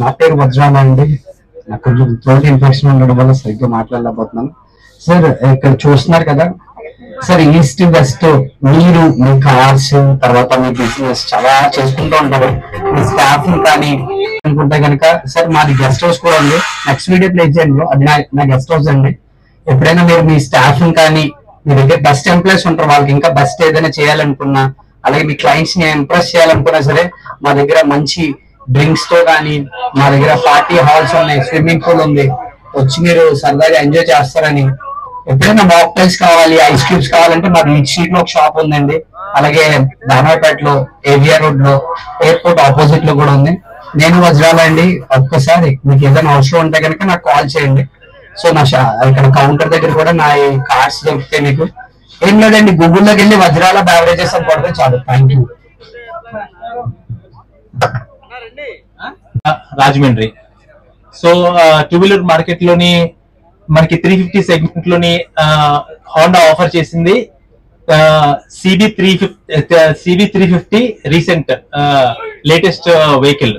నా పేరు వజ్రాల అండి. నాకు కొంచెం throat infection ఉండడం వల్ల సరిగ్గా మాట్లాడలేకపోతున్నాను. Sir ఇక్కడ చూస్తున్నారు కదా సార్, ఈస్ట్ వెస్ట్ మీరు మీ కార్స్ తర్వాత మీ బిజినెస్ చాలా చేసుకుంటూ ఉంటారు. మీ స్టాఫ్ కానీ అనుకుంటే కనుక సార్ మాది గెస్ట్ హౌస్ కూడా ఉంది. నెక్స్ట్ వీడియో ప్లే చేయండి, అది నా గెస్ట్ హౌస్ అండి. ఎప్పుడైనా మీరు మీ స్టాఫ్ కానీ మీ దగ్గర బెస్ట్ ఎంప్లాయీస్ ఉంటారు, వాళ్ళకి ఇంకా బెస్ట్ ఏదైనా చేయాలనుకున్నా, అలాగే మీ క్లయింట్స్ ని ఇంప్రెస్ చేయాలనుకున్నా సరే మా దగ్గర మంచి డ్రింక్స్ తో కానీ, మా దగ్గర పార్టీ హాల్స్ ఉన్నాయి, స్విమ్మింగ్ పూల్ ఉంది, వచ్చి మీరు సరదాగా ఎంజాయ్ చేస్తారని. ఎప్పుడైనా మాక్టైల్స్ కావాలి, ఐస్ క్యూబ్స్ కావాలంటే మా రీచ్ స్ట్రీట్ లో ఒక షాప్ ఉందండి. అలాగే దానాపేటలో, ఏవిఆర్ రోడ్ లో, ఎయిర్పోర్ట్ ఆపోజిట్ లో కూడా ఉంది. నేను వజ్రాల అండి. ఒక్కసారి మీకు ఏదైనా అవసరం ఉంటే కనుక నాకు కాల్ చేయండి. సో నా ఇక్కడ కౌంటర్ దగ్గర కూడా నా కార్డ్స్ దొరుకుతాయి మీకు. ఏం లేదండి, గూగుల్లోకి వెళ్ళి వజ్రాల బ్యావరేజెస్ అని కొడితే చాలు. Thank you. Rajahmundry. So two wheeler market లోని మనకి 350 సెగ్మెంట్ లోని హోండా ఆఫర్ చేసింది CB350 రీసెంట్ లేటెస్ట్ వెహికల్.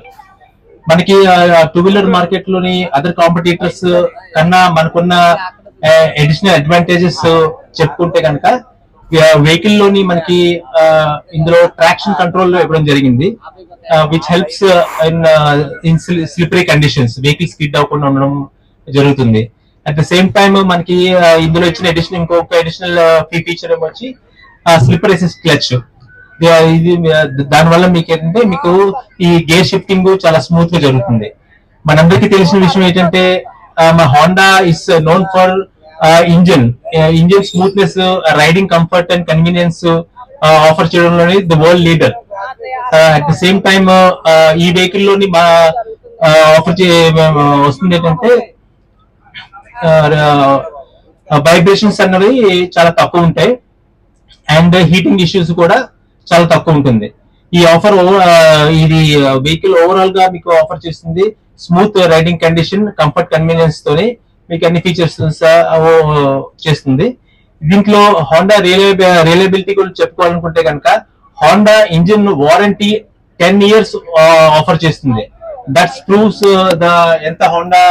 మనకి టూ వీలర్ మార్కెట్ లోని అదర్ కాంపిటీటర్స్ కన్నా మనకున్న అడిషనల్ అడ్వాంటేజెస్ చెప్పుకుంటే కనుక వెహికల్ లోని మనకి ఇందులో ట్రాక్షన్ కంట్రోల్ ఇవ్వడం జరిగింది, which helps in slippery conditions, vehicle skid అవ్వకుండా ఉండడం జరుగుతుంది. అట్ ద సేమ్ టైమ్ మనకి ఇందులో ఇచ్చిన ఇంకొక అడిషనల్ ఫీచర్ వచ్చి స్లిప్పర్ అసిస్ట్ క్లచ్. ఇది దానివల్ల మీకు ఏంటంటే మీకు ఈ గేర్ షిఫ్టింగ్ చాలా స్మూత్ గా జరుగుతుంది. మనందరికీ తెలిసిన విషయం ఏంటంటే మా Honda is known for engine smoothness, riding comfort and convenience offer చేయడంలోని the world leader. At the same time ఈ వెహికల్ లోని మా ఆఫర్ వస్తుంది ఏంటంటే వైబ్రేషన్స్ అన్నవి చాలా తక్కువ ఉంటాయి అండ్ హీటింగ్ ఇష్యూస్ కూడా చాలా తక్కువ ఉంటుంది. ఈ ఆఫర్ ఇది వెహికల్ ఓవరాల్ గా మీకు ఆఫర్ చేస్తుంది smooth riding condition, comfort, convenience తోని మీకు అన్ని ఫీచర్స్ చేస్తుంది. దీంట్లో హోండా రిలయబిలిటీ గురించి చెప్పుకోవాలనుకుంటే కనుక Honda engine warranty 10 years offer చేస్తుంది. దట్స్ ప్రూవ్స్ ఎంత హోండా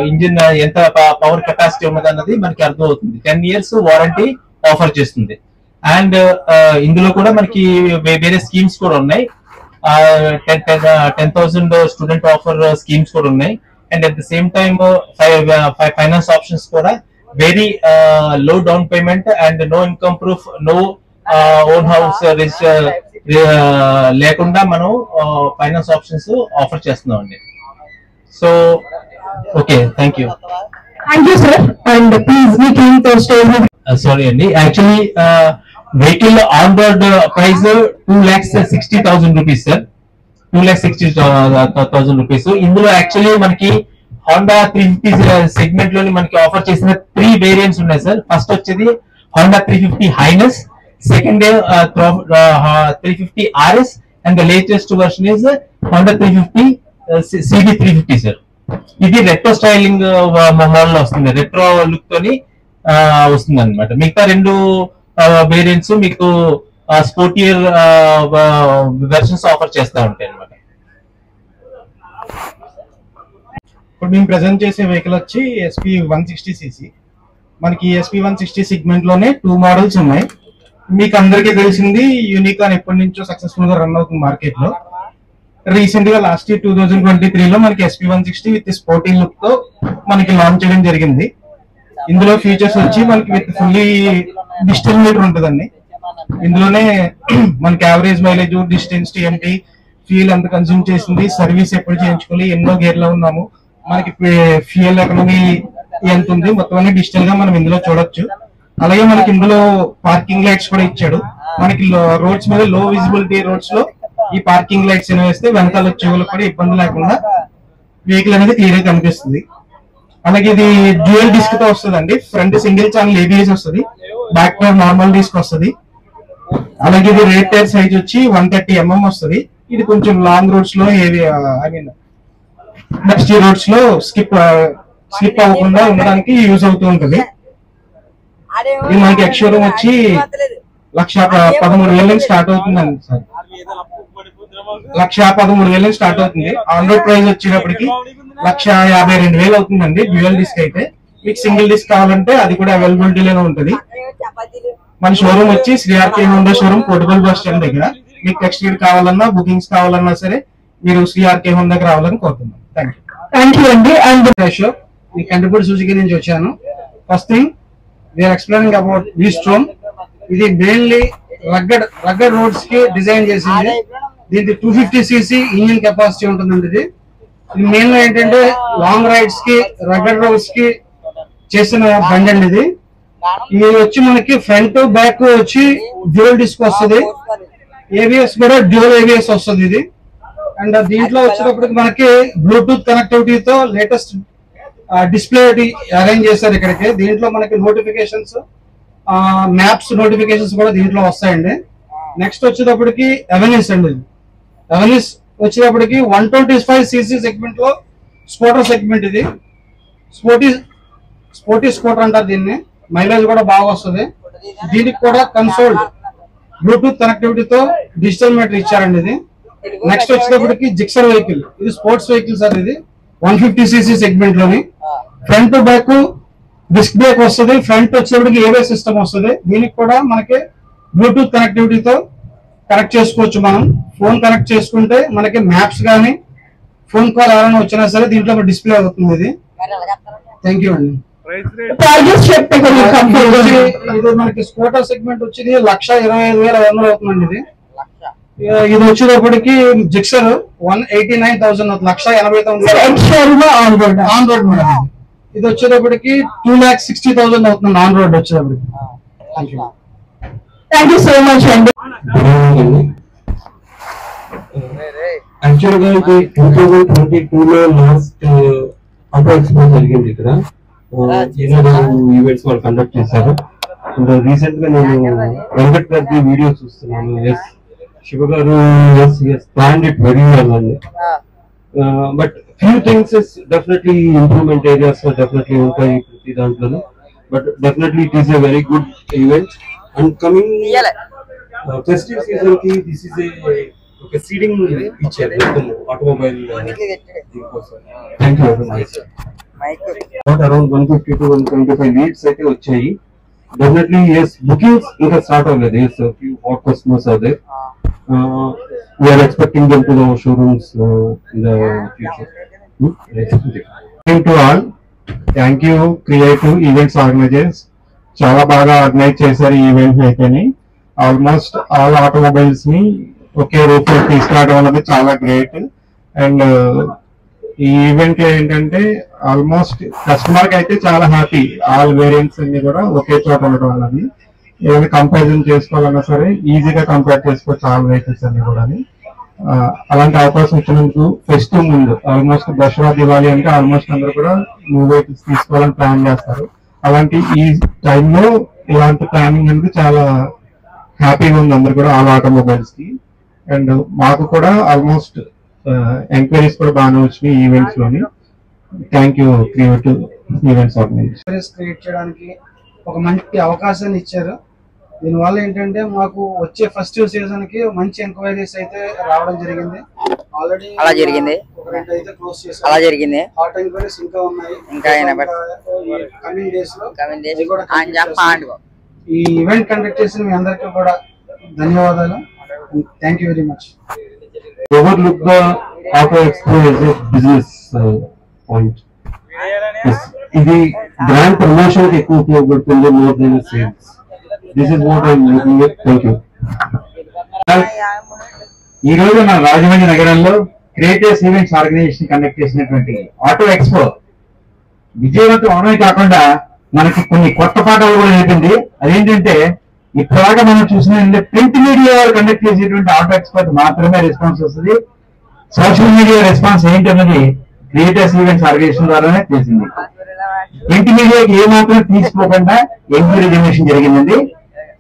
ఇంజిన్ ఎంత పవర్ కెపాసిటీ ఉన్నది అన్నది మనకి అర్థమవుతుంది. 10 years వారంటీ ఆఫర్ చేస్తుంది. అండ్ ఇందులో కూడా మనకి వేరే స్కీమ్స్ కూడా ఉన్నాయి. 10,000 స్టూడెంట్ ఆఫర్ స్కీమ్స్ కూడా ఉన్నాయి. And at the same time finance options కూడా very low down payment and no income proof, no own house register లేకుండా మనం ఫైనాన్స్ ఆప్షన్స్ ఆఫర్ చేస్తున్నాం అండి. So okay, thank you. Thank you sir. And please మీ team తో stage. Sorry అండి, actually vehicle on board price 2,60,000 rupees sir, 2,60,000 rupees. ఇందులో actually మనకి Honda 350 segment లోని మనకి ఆఫర్ చేసిన 3 వేరియంట్స్ ఉన్నాయి సార్. ఫస్ట్ వచ్చేది Honda 350 highness, second 350 RS and the latest version is Honda 350 CB350 sir. ఇది రెట్రో స్టైలింగ్ మోడల్ లో వస్తుంది, రెట్రో లుక్ తోని వస్తుంది అనమాట. మిగతా 2 వేరియంట్స్ మీకు స్పోర్టియర్ వెర్షన్స్ ఆఫర్ చేస్తా ఉంటాయి అనమాట. ఇప్పుడు మేము ప్రెజెంట్ చేసే వెహికల్ వచ్చి SP160cc. మనకి SP160 సెగ్మెంట్ లోనే 2 మోడల్స్ ఉన్నాయి. మీకు అందరికీ తెలిసింది యూనికాన్ ఎప్పటి నుంచో సక్సెస్ఫుల్ గా రన్ అవుతుంది మార్కెట్ లో. రీసెంట్ గా లాస్ట్ ఇయర్ 2023 లో మనకి SP160 విత్ స్పోర్టీ లుక్ తో మనకి లాంచ్ చేయడం జరిగింది. ఇందులో ఫీచర్స్ వచ్చి మనకి విత్ ఫుల్లీ డిజిటల్ మీటర్ ఉంటుందండి. ఇందులోనే మనకి average mileage, distance, TMT, fuel ఎంత కన్స్యూమ్ చేసింది, సర్వీస్ ఎప్పుడు చేయించుకోవాలి, ఎన్నో గేర్ లో ఉన్నాము, మనకి ఫ్యూయల్ ఎకనామీ ఎంత ఉంది, మొత్తం అన్ని డిజిటల్ గా మనం ఇందులో చూడొచ్చు. అలాగే మనకి ఇందులో పార్కింగ్ లైట్స్ కూడా ఇచ్చాడు. మనకి రోడ్స్ మీద లో విజిబిలిటీ రోడ్స్ లో ఈ పార్కింగ్ లైట్స్ వేస్తే వెనకాల వచ్చే వాళ్ళకి కూడా ఇబ్బంది లేకుండా వెహికల్ అనేది క్లియర్ గా కనిపిస్తుంది. అలాగే ఇది డ్యూయల్ డిస్క్ తో వస్తుందండి. ఫ్రంట్ సింగిల్ ఛానల్ ABS వస్తుంది, బ్యాక్ నార్మల్ డిస్క్ వస్తుంది. అలాగే ఇది రేట్ టైర్ సైజ్ వచ్చి 130 mm వస్తుంది. ఇది కొంచెం లాంగ్ రోడ్స్ లో డస్టీ రోడ్స్ లో స్లిప్ అవ్వకుండా ఉండడానికి యూజ్ అవుతూ ఉంటుంది. ఇది మనకి ఎక్స్షోరూమ్ వచ్చి 1,13,000 స్టార్ట్ అవుతుందండి సార్. 1,13,000 స్టార్ట్ అవుతుంది. ఆన్ రోడ్ ప్రైస్ వచ్చేటప్పటికి 1,52,000 అవుతుందండి డ్యూయల్ డిస్క్ అయితే. మీకు సింగిల్ డిస్క్ కావాలంటే అది కూడా అవైలబిలిటీలోనే ఉంటుంది. మన షోరూమ్ వచ్చి Sri RK Honda showroom portable bus stand దగ్గర. మీకు టెక్స్ట్ కావాలన్నా, బుకింగ్స్ కావాలన్నా సరే మీరు శ్రీఆర్కే హోండాకి రావాలని కోరుతున్నాం. థ్యాంక్ యూ అండి. అండ్ ఈ కంటిపూడి సుజుకి నుంచి వచ్చాను. First thing we are explaining about V-Strom. ఇది మెయిన్లీ రగ్గడ్ రోడ్స్ కి డిజైన్ చేసింది. దీనికి 250cc ఇంజిన్ కెపాసిటీ ఉంటుందండి. ఇది మెయిన్ గా ఏంటంటే లాంగ్ రైడ్స్ కి, రగ్గడ్ రోడ్స్ కి చేసిన బండి అండి ఇది. ఇది వచ్చి మనకి ఫ్రంట్ బ్యాక్ వచ్చి డ్యూయల్ డిస్క్ వస్తుంది, ABS కూడా డ్యూయల్ ABS వస్తుంది ఇది. అండ్ దీంట్లో వచ్చేటప్పటికి మనకి బ్లూటూత్ కనెక్టివిటీతో లేటెస్ట్ డిస్ప్లే అరేంజ్ చేశారు ఇక్కడికి. దీంట్లో మనకి నోటిఫికేషన్స్, మ్యాప్స్ నోటిఫికేషన్స్ కూడా దీంట్లో వస్తాయండి. నెక్స్ట్ వచ్చేటప్పటికి అవెనిస్ అండి. అవెనిస్ వచ్చేటప్పటికి 125cc సెగ్మెంట్ లో స్కూటర్ సెగ్మెంట్. ఇది స్పోర్టీ స్కూటర్ అంటారు దీన్ని. మైలేజ్ కూడా బాగా వస్తుంది. దీనికి కూడా కన్సోల్డ్ బ్లూటూత్ కనెక్టివిటీతో డిజిటల్ మీటర్ ఇచ్చారండి ఇది. నెక్స్ట్ వచ్చేటప్పటికి జిక్సర్ వెహికల్. ఇది స్పోర్ట్స్ వెహికల్ సార్. ఇది 150cc సెగ్మెంట్ లోని front to back disc brake వస్తుంది. ఫ్రంట్ వచ్చేటప్పటికి ఏవే సిస్టమ్ వస్తుంది. దీనికి కూడా మనకి బ్లూటూత్ కనెక్టివిటీతో కనెక్ట్ చేసుకోవచ్చు. మనం ఫోన్ కనెక్ట్ చేసుకుంటే మనకి మ్యాప్స్ కానీ ఫోన్ కాల్ ఎవరైనా వచ్చినా సరే దీంట్లో డిస్ప్లే అవుతుంది. ఇది థ్యాంక్ యూ అండి. ఇది మనకి స్కూటర్ సెగ్మెంట్ వచ్చేది 1,25,500 అవుతుందండి. ఇది వచ్చేటప్పటికి జిక్సర్ 189,000 అవుతుంది. 1,89,000 ఆన్ రోడ్ మేడం. ఇది వచ్చేటప్పటికి 2,60,000 అవుతుంది ఆన్ రోడ్ వచ్చేటప్పటికి. థ్యాంక్ యూ సో మచ్ అండి. యాక్చువల్ గా ఇది 2022లో లాస్ట్ ఆటో ఎక్స్పో జరిగింది ఇక్కడ. ఈవెంట్స్ వాళ్ళు కండక్ట్ చేశారు. రీసెంట్ గా నేను వెంకట్ గారి వీడియో చూస్తున్నాను. ఎస్ శివ గారు ప్లాన్ ఇట్ వెరీ వెల్ అండి. But few things is definitely improvement areas definitely ఉంటాయి ప్రతి దాంట్లో. But definitely it is a very good event. And coming festive season కి దిస్ ఇస్ ఒక సీడింగ్ ఇచ్చారు ఆటోమొబైల్ దీనికోసం. Thank you very much. Around 150 to 125 leads అయితే వచ్చాయి. Definitely yes bookings ఇంకా స్టార్ట్ అవ్వలేదు. Yes few hot customers are there. We are expecting them to the showrooms in the future. Thank you all. Thank you creative events organizers. చాలా బాగా organise చేశారు ఈ event అయితేని. Almost all automobiles ని ఒకే రూప్ లో తీసుకురావడం అన్నది చాలా గ్రేట్. అండ్ ఈ ఈవెంట్ లో ఏంటంటే ఆల్మోస్ట్ కస్టమర్ కి అయితే చాలా హ్యాపీ. ఆల్ వేరియంట్స్ అన్ని కూడా ఒకే చోట ఉండడం అన్నది. ఏదైనా కంపారిజన్ చేసుకోవాలన్నా సరే ఈజీగా కంపేర్ చేసుకోవచ్చు ఆల్ వెహికల్స్ అన్ని కూడా. అలాంటి అవకాశం ఇచ్చినందుకు ఫెస్టివ్ ముందు ఆల్మోస్ట్ దసరా దివాళీ అంటే ఆల్మోస్ట్ అందరూ కూడా న్యూ వెహికల్స్ తీసుకోవాలని ప్లాన్ చేస్తారు. అలాంటి ఈ టైంలో ఇలాంటి ప్లానింగ్ అనేది చాలా హ్యాపీగా ఉంది అందరు కూడా ఆల్ ఆటోమొబైల్స్ కి. అండ్ మాకు కూడా ఆల్మోస్ట్ ఎంక్వైరీస్ కూడా బాగానే వచ్చినాయి ఈవెంట్స్ లోని. Thank you creative events organization create చేయడానికి ఒక మంచి అవకాశాన్ని ఇచ్చారు. దీనివల్ల ఏంటంటే మాకు వచ్చే ఫెస్టివ్ సీజన్ కి మంచి ఎంక్వైరీస్ అయితే రావడం జరిగింది. ఆల్రెడీ అలా జరిగింది. అయితే క్లోజ్ చేశారు. అలా జరిగింది. హాట్ ఎంక్వైరీస్ ఇంకా ఉన్నాయి. కమింగ్ డేస్ లో ఈ ఈవెంట్ కండక్ట్ చేసిన మీ అందరికీ కూడా ధన్యవాదాలు. Thank you very much. Overlook the auto expo as a business point. ఇది బ్రాండ్ ప్రమోషన్ కి ఎక్కువ ఉపయోగపడుతుంది more than sales. This is what I am looking at. Thank you. ఈ రోజు మన రాజమండ్రి నగరంలో క్రియేటివ్స్ ఈవెంట్స్ ఆర్గనైజేషన్ కండక్ట్ చేసినటువంటి ఆటో ఎక్స్పో విజయవంతం అవడమే కాకుండా మనకి కొన్ని కొత్త పాఠాలు కూడా నేర్పింది. అదేంటంటే ఇప్పటిదాకా మనం చూసిన ప్రింట్ మీడియా వారు కండక్ట్ చేసేటువంటి ఆటో ఎక్స్పో మాత్రమే రెస్పాన్స్ వస్తుంది. సోషల్ మీడియా రెస్పాన్స్ ఏంటన్నది క్రియేటివ్స్ ఈవెంట్స్ ఆర్గనైజేషన్ ద్వారానే తెలిసింది. ప్రింట్ మీడియాకి ఏ మాత్రం తీసుకోకుండా ఎంక్వైరీ జనరేషన్ జరిగిందండి.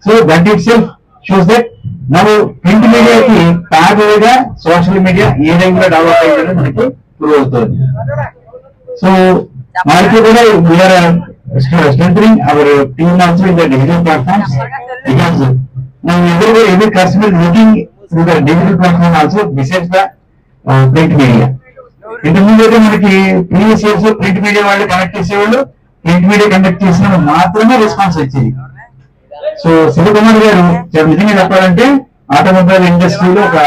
So that itself shows that మనం ప్రింట్ మీడియాకి ప్యారల్ గా సోషల్ మీడియా ఏ విధంగా డెవలప్ అయ్యిందని మనకి ప్రూవ్ అవుతుంది. సో మనకి కూడా we are strengthening our team also in the digital platforms because now every customer is looking through the digital platform also besides the print media. ఇంతకుముందు అయితే మనకి ప్రీవియస్ ఇయర్స్ ప్రింట్ మీడియా వాళ్ళు connect చేసేవాళ్ళు, print media conduct చేసిన మాత్రమే response వచ్చేది. So Shivakumar గారు నిజంగా చెప్పాలంటే ఆటోమొబైల్ ఇండస్ట్రీలో ఒక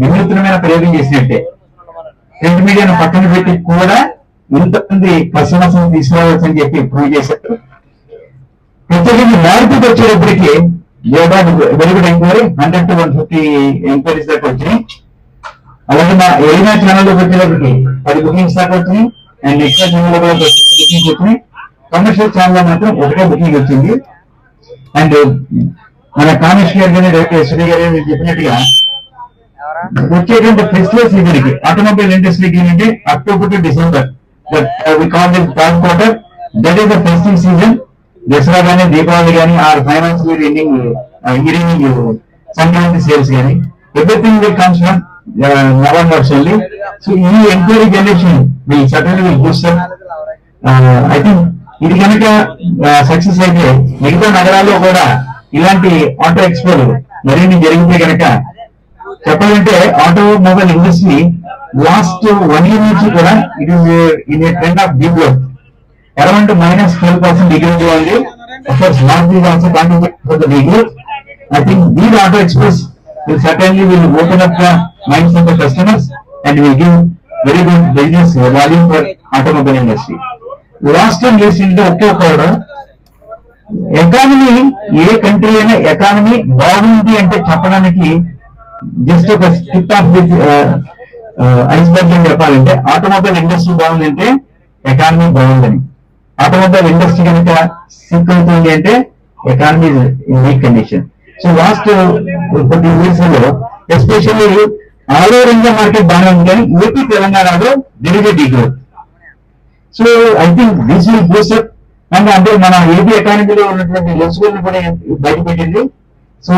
వినూత్నమైన ప్రయోగం చేసినట్టే. ప్రింట్ మీడియాను పక్కన పెట్టి కూడా ఇంతమంది కస్టమర్స్ తీసుకోవచ్చు అని చెప్పి ప్రూవ్ చేశారు. ప్రత్యేకంగా మార్కెట్ వచ్చేటప్పటికి very good enquiry 100 to 150 enquiries దాకా వచ్చినాయి. అలాగే మా ఎయినా ఛానల్ లోకి వచ్చేటప్పటికి 10 బుకింగ్స్ దాకా వచ్చినాయి. అండ్ ఎక్స్ట్రా ఛానల్ లో బుకింగ్స్ వచ్చినాయి. కమర్షియల్ ఛానల్ లో మాత్రం ఒకటే బుకింగ్ వచ్చింది. అండ్ మన కామేష్ గారు కానీ డైరెక్టర్ ఎస్డి గారు చెప్పినట్టుగా వచ్చేటువంటి ఫెస్టివల్ సీజన్ కి ఆటోమొబైల్ ఇండస్ట్రీకి ఏంటంటే October to December third quarter that is the festive season. Dasara కానీ దీపావళి కానీ or financial ending Sankranti sales కానీ everything will comes from November only. So ఈ enquiry generation will certainly will boost up. I think ఇది కనుక success అయితే మిగతా నగరాల్లో కూడా ఇలాంటి ఆటో ఎక్స్పోలు మరిన్ని జరిగితే కనుక చెప్పాలంటే ఆటోమొబైల్ ఇండస్ట్రీ లాస్ట్ 1 year నుంచి కూడా it is in a trend of degrowth around -12% degree ఉంది. Of course, not is also contributing for the degrowth. I think these auto express will certainly will open up the minds of the customers and will give very good business value for automobile industry. Last time you see the okay economy A country అయినా economy బాగుంది అంటే చెప్పడానికి just ఒక strip of this iceberg అని చెప్పాలంటే automobile industry బాగుందంటే economy బాగుందని, automobile industry కనుక సిక్ అవుతుంది అంటే economy in weak condition. So last 40 years లో especially all over India market బాగానే ఉంది కానీ ఏపీ తెలంగాణలో there is a degrowth. So I think this will boost up and అంటే మన ఏపీ ఎకానమీలో ఉన్నటువంటి లెన్స్ని కూడా బయటపెట్టింది. So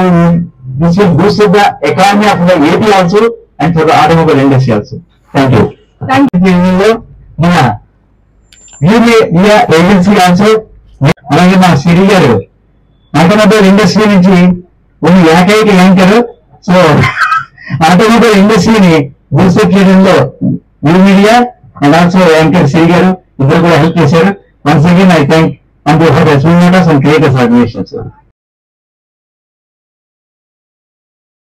this will boost up the economy of the AP also and for the automobile industry also. Thank you. మన agency also అలాగే మా సిరి గారు ఆటోమొబైల్ ఇండస్ట్రీ నుంచి ఉన్న ఏకైక యాంకర్. సో ఆటోమొబైల్ ఇండస్ట్రీని బూస్టప్ చేయడంలో media and also anchor Siri గారు ఇద్దరు కూడా హెల్ప్ చేశారు. Once again I thank on behalf of SV motors and creators organization sir.